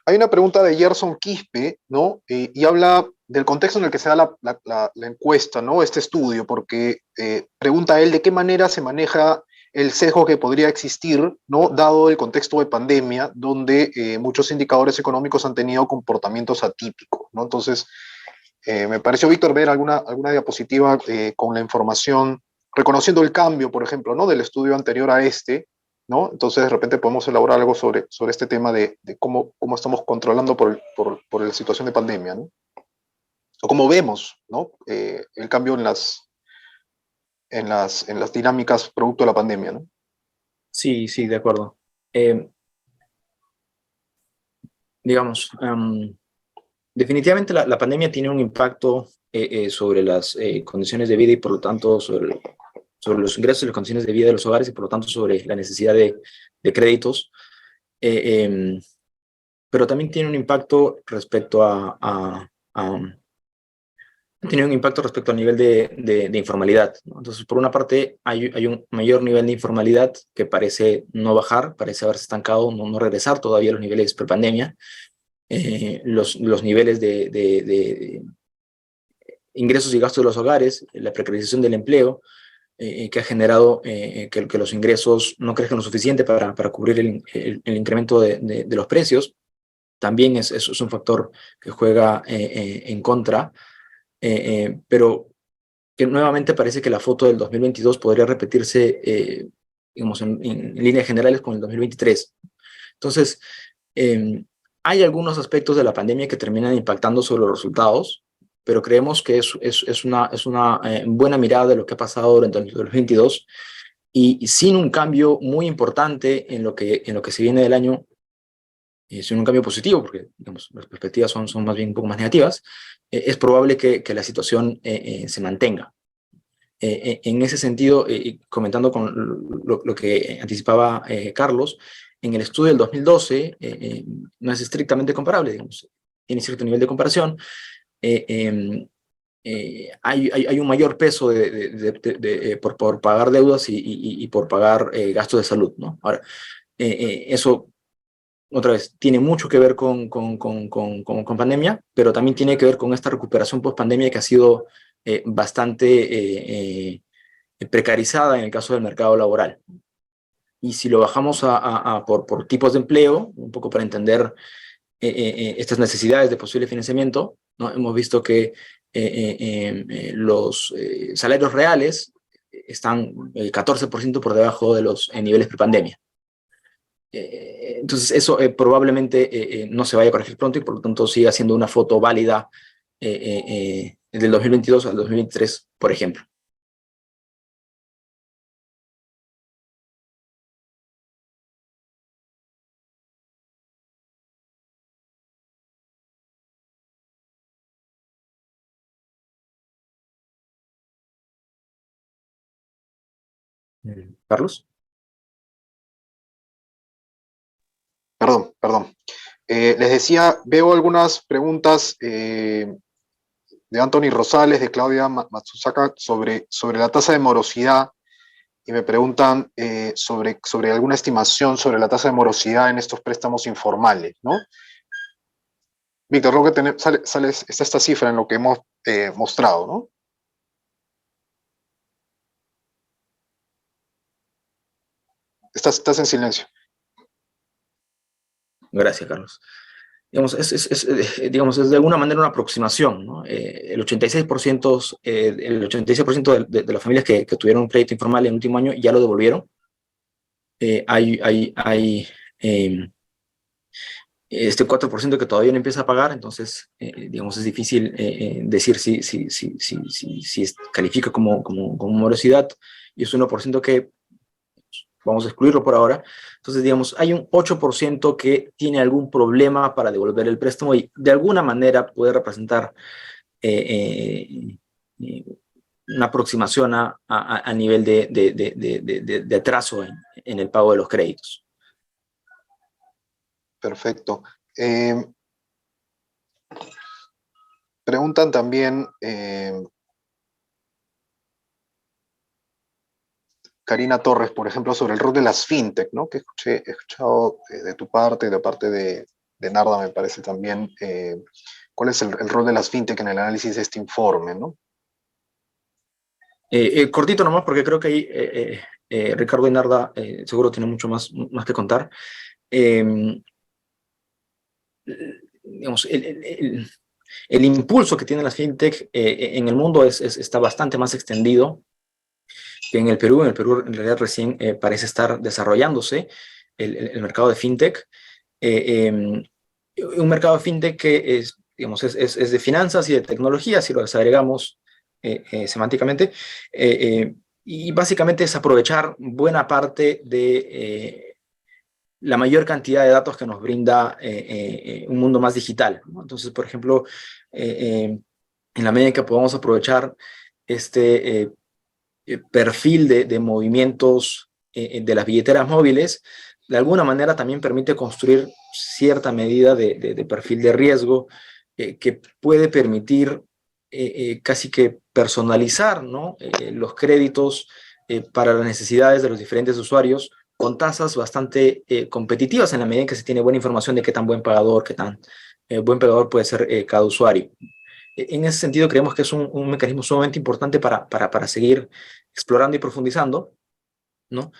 Hay una pregunta de Gerson Quispe, ¿no? Y habla del contexto en el que se da la encuesta, ¿no? Este estudio, porque pregunta él de qué manera se maneja el sesgo que podría existir, ¿no? Dado el contexto de pandemia, donde muchos indicadores económicos han tenido comportamientos atípicos, ¿no? Entonces, me pareció, Víctor, ver alguna diapositiva con la información, reconociendo el cambio, por ejemplo, ¿no? Del estudio anterior a este, ¿no? Entonces, de repente podemos elaborar algo sobre este tema de cómo estamos controlando por la situación de pandemia, ¿no? O cómo vemos, ¿no? El cambio en las dinámicas producto de la pandemia, ¿no? Sí, de acuerdo. Digamos, definitivamente la pandemia tiene un impacto sobre las condiciones de vida y por lo tanto sobre los ingresos y las condiciones de vida de los hogares y por lo tanto sobre la necesidad de créditos, pero también tiene un impacto respecto tiene un impacto respecto al nivel de informalidad, ¿no? Entonces, por una parte, hay un mayor nivel de informalidad que parece no bajar, parece haberse estancado, no regresar todavía a los niveles prepandemia. Los niveles de ingresos y gastos de los hogares, la precarización del empleo, que ha generado que los ingresos no crezcan lo suficiente para cubrir el incremento de los precios, también es un factor que juega en contra, pero que nuevamente parece que la foto del 2022 podría repetirse, digamos, en líneas generales con el 2023. Entonces, hay algunos aspectos de la pandemia que terminan impactando sobre los resultados, pero creemos que es una buena mirada de lo que ha pasado durante el 2022 y sin un cambio muy importante en lo que se viene del año, sino un cambio positivo, porque digamos, las perspectivas son más bien un poco más negativas, es probable que la situación se mantenga. En ese sentido, comentando con lo que anticipaba Carlos, en el estudio del 2012 no es estrictamente comparable, digamos, tiene cierto nivel de comparación. Hay un mayor peso por pagar deudas y por pagar gastos de salud, ¿no? Ahora, eso, otra vez, tiene mucho que ver con pandemia, pero también tiene que ver con esta recuperación post-pandemia que ha sido bastante precarizada en el caso del mercado laboral. Y si lo bajamos por tipos de empleo, un poco para entender estas necesidades de posible financiamiento, ¿no? Hemos visto que los salarios reales están el 14% por debajo de los niveles prepandemia. Entonces eso probablemente no se vaya a corregir pronto y por lo tanto siga siendo una foto válida del 2022 al 2023, por ejemplo. Carlos. Perdón. Les decía, veo algunas preguntas de Anthony Rosales, de Claudia Matsusaka, sobre la tasa de morosidad, y me preguntan sobre alguna estimación sobre la tasa de morosidad en estos préstamos informales, ¿no? Víctor, creo que está esta cifra en lo que hemos mostrado, ¿no? Estás en silencio. Gracias, Carlos. Digamos, digamos, es de alguna manera una aproximación, ¿no? El 86% de las familias que tuvieron un crédito informal en el último año ya lo devolvieron. Hay este 4% que todavía no empieza a pagar, entonces, digamos, es difícil decir si califica como morosidad, y es 1% que vamos a excluirlo por ahora. Entonces, digamos, hay un 8% que tiene algún problema para devolver el préstamo y de alguna manera puede representar una aproximación a nivel de atraso en el pago de los créditos. Perfecto. Preguntan también, Karina Torres, por ejemplo, sobre el rol de las fintech, ¿no? Que he escuchado de tu parte, de parte de Narda, me parece también, cuál es el rol de las fintech en el análisis de este informe, ¿no? Cortito nomás, porque creo que ahí Ricardo y Narda seguro tienen mucho más que contar. Digamos, el impulso que tienen las fintech en el mundo está bastante más extendido que en el Perú. En el Perú, en realidad, recién parece estar desarrollándose el mercado de fintech. Un mercado de fintech que digamos, es de finanzas y de tecnología, si lo desagregamos semánticamente, y básicamente es aprovechar buena parte de la mayor cantidad de datos que nos brinda un mundo más digital, ¿no? Entonces, por ejemplo, en la medida en que podamos aprovechar este perfil de movimientos de las billeteras móviles, de alguna manera también permite construir cierta medida de perfil de riesgo que puede permitir casi que personalizar, ¿no? Los créditos para las necesidades de los diferentes usuarios con tasas bastante competitivas en la medida en que se tiene buena información de qué tan buen pagador buen pagador puede ser cada usuario. En ese sentido, creemos que es un mecanismo sumamente importante para seguir explorando y profundizando, ¿no?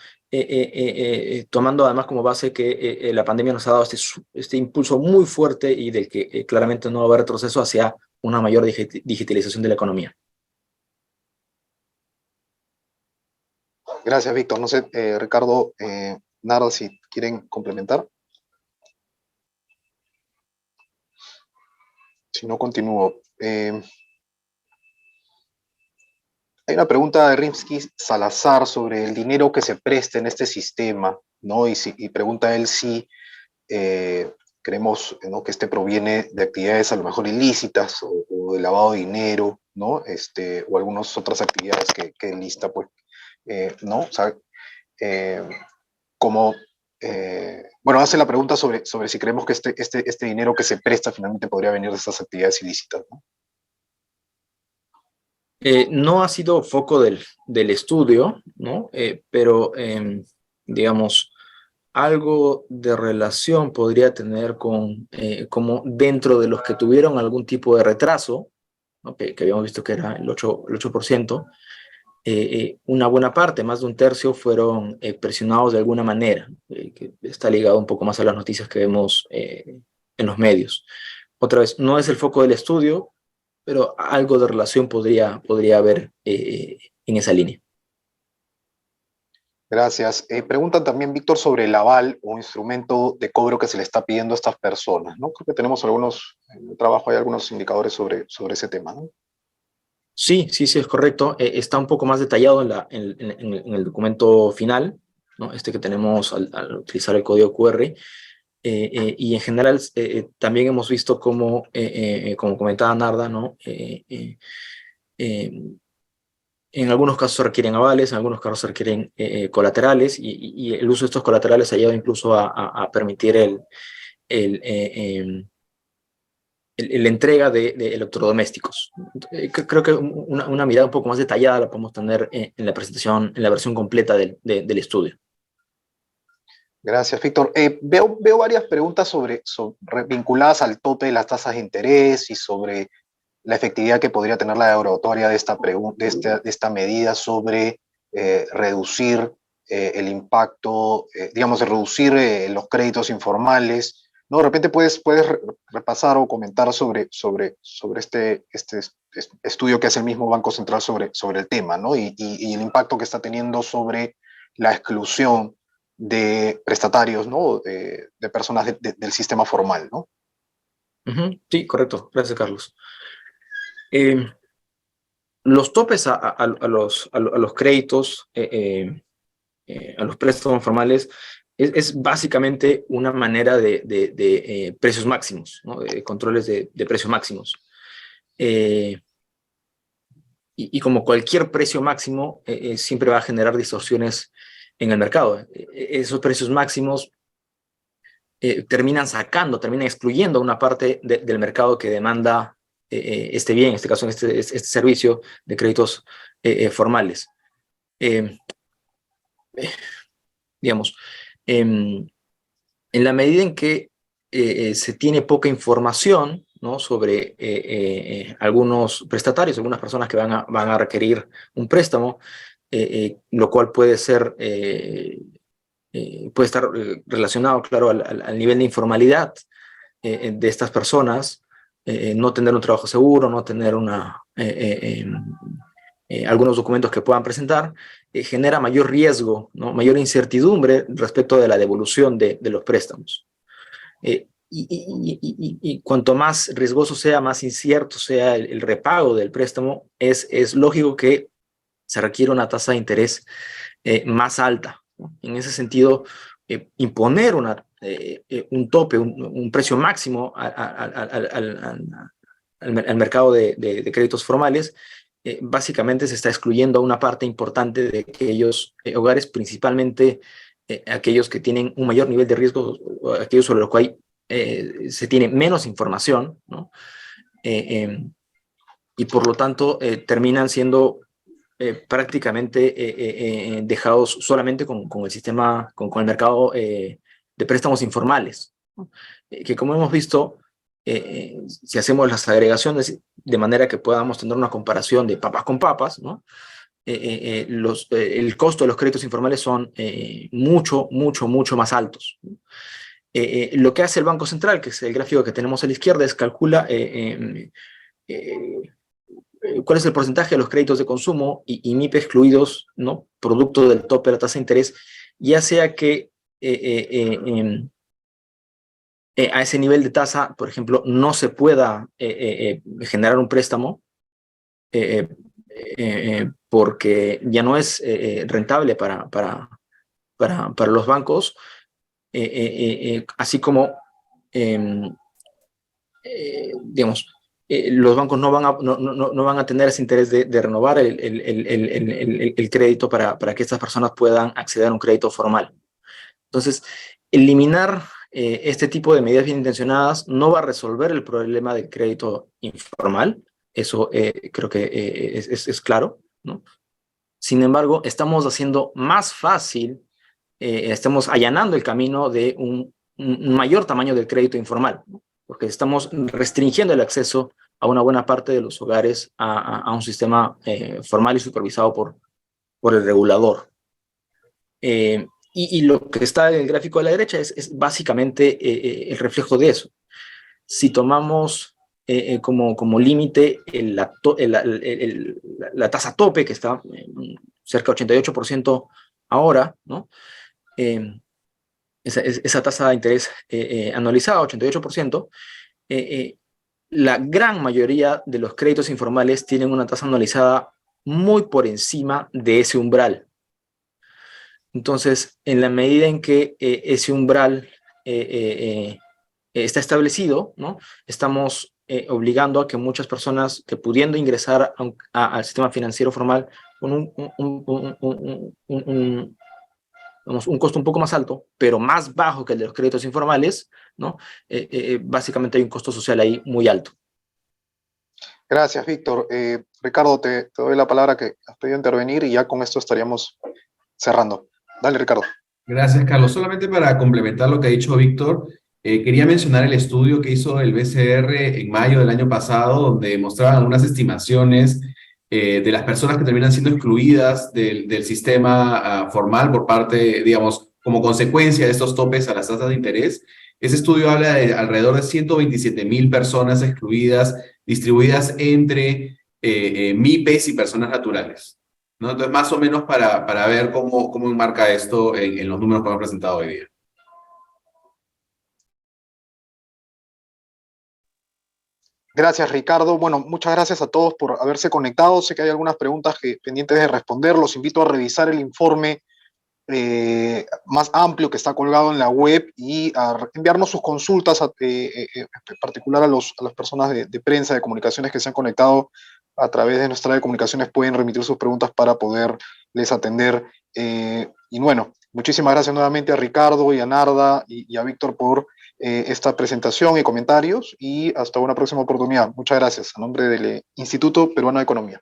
Tomando además como base que la pandemia nos ha dado este impulso muy fuerte y del que claramente no va a haber retroceso hacia una mayor digitalización de la economía. Gracias, Víctor. No sé, Ricardo, Narda, si quieren complementar. Si no, continúo. Hay una pregunta de Rimsky Salazar sobre el dinero que se presta en este sistema, ¿no? Y pregunta él si creemos, ¿no?, que este proviene de actividades a lo mejor ilícitas o de lavado de dinero, ¿no? O algunas otras actividades que enlista, pues, ¿no? O sea, como, bueno, hace la pregunta sobre si creemos que este dinero que se presta finalmente podría venir de estas actividades ilícitas, ¿no? No ha sido foco del estudio, ¿no? Pero, digamos, algo de relación podría tener con, como dentro de los que tuvieron algún tipo de retraso, ¿no?, que habíamos visto que era el 8%, una buena parte, más de un tercio, fueron presionados de alguna manera, que está ligado un poco más a las noticias que vemos en los medios. Otra vez, no es el foco del estudio, pero algo de relación podría haber en esa línea. Gracias. Preguntan también, Víctor, sobre el aval o instrumento de cobro que se le está pidiendo a estas personas, ¿no? Creo que tenemos algunos, en el trabajo hay algunos indicadores sobre ese tema, ¿no? Sí, es correcto. Está un poco más detallado en el documento final, ¿no? Este que tenemos al utilizar el código QR. Y en general también hemos visto cómo, como comentaba Narda, ¿no? En algunos casos se requieren avales, en algunos casos se requieren colaterales, y el uso de estos colaterales ha llevado incluso a permitir la entrega de electrodomésticos. Creo que una mirada un poco más detallada la podemos tener en la presentación, en la versión completa del estudio. Gracias, Víctor. Veo varias preguntas sobre vinculadas al tope de las tasas de interés y sobre la efectividad que podría tener la derogatoria de esta medida sobre reducir el impacto, digamos, de reducir los créditos informales, ¿no? De repente puedes repasar o comentar sobre este estudio que hace el mismo Banco Central sobre el tema, ¿no? Y el impacto que está teniendo sobre la exclusión de prestatarios, ¿no? De personas del sistema formal, ¿no? Sí, correcto. Gracias, Carlos. Los topes a los créditos, a los préstamos formales, es básicamente una manera de precios máximos, ¿no? De controles de precios máximos. Y como cualquier precio máximo, siempre va a generar distorsiones en el mercado. Esos precios máximos terminan excluyendo una parte del mercado que demanda este bien, en este caso, este servicio de créditos formales. Digamos, en la medida en que se tiene poca información, ¿no?, sobre algunos prestatarios, algunas personas que van a requerir un préstamo, lo cual puede ser... puede estar relacionado, claro, al nivel de informalidad de estas personas, no tener un trabajo seguro, no tener algunos documentos que puedan presentar, genera mayor riesgo, ¿no?, mayor incertidumbre respecto de la devolución de los préstamos. Y cuanto más riesgoso sea, más incierto sea el repago del préstamo, es lógico que se requiere una tasa de interés más alta, ¿no? En ese sentido, imponer un tope, un precio máximo al mercado de créditos formales, básicamente se está excluyendo a una parte importante de aquellos hogares, principalmente aquellos que tienen un mayor nivel de riesgo, aquellos sobre los cuales se tiene menos información, ¿no? Y por lo tanto terminan siendo prácticamente dejados solamente con el sistema, con el mercado de préstamos informales, ¿no? Que como hemos visto, si hacemos las agregaciones de manera que podamos tener una comparación de papas con papas, ¿no?, el costo de los créditos informales son mucho más altos. Lo que hace el Banco Central, que es el gráfico que tenemos a la izquierda, es calcula cuál es el porcentaje de los créditos de consumo y MIP excluidos, ¿no?, producto del tope de la tasa de interés, ya sea que a ese nivel de tasa, por ejemplo, no se pueda generar un préstamo porque ya no es rentable para los bancos, así como digamos, los bancos no van a tener ese interés de renovar el crédito para que estas personas puedan acceder a un crédito formal. Entonces, eliminar este tipo de medidas bien intencionadas no va a resolver el problema del crédito informal. Eso creo que es claro, ¿no? Sin embargo, estamos haciendo más fácil, estamos allanando el camino de un mayor tamaño del crédito informal, ¿no? Porque estamos restringiendo el acceso a una buena parte de los hogares a un sistema formal y supervisado por el regulador. Y lo que está en el gráfico de la derecha es básicamente el reflejo de eso. Si tomamos como límite la tasa tope, que está cerca de 88% ahora, ¿no? Esa tasa de interés anualizada, 88%, la gran mayoría de los créditos informales tienen una tasa anualizada muy por encima de ese umbral. Entonces, en la medida en que ese umbral está establecido, ¿no? Estamos obligando a que muchas personas que pudiendo ingresar al sistema financiero formal con un costo un poco más alto, pero más bajo que el de los créditos informales, ¿no? Básicamente hay un costo social ahí muy alto. Gracias, Víctor. Ricardo, te doy la palabra que has pedido intervenir y ya con esto estaríamos cerrando. Dale, Ricardo. Gracias, Carlos. Solamente para complementar lo que ha dicho Víctor, quería mencionar el estudio que hizo el BCR en mayo del año pasado, donde mostraban algunas estimaciones de las personas que terminan siendo excluidas del sistema formal por parte, digamos, como consecuencia de estos topes a las tasas de interés. Ese estudio habla de alrededor de 127,000 personas excluidas, distribuidas entre MIPES y personas naturales, ¿no? Entonces, más o menos para ver cómo enmarca esto en los números que hemos presentado hoy día. Gracias, Ricardo. Bueno, muchas gracias a todos por haberse conectado. Sé que hay algunas preguntas pendientes de responder. Los invito a revisar el informe más amplio que está colgado en la web y a enviarnos sus consultas, en particular a las personas de prensa, de comunicaciones que se han conectado a través de nuestra área de comunicaciones, pueden remitir sus preguntas para poderles atender. Y bueno, muchísimas gracias nuevamente a Ricardo y a Narda y a Víctor por esta presentación y comentarios, y hasta una próxima oportunidad. Muchas gracias. A nombre del Instituto Peruano de Economía.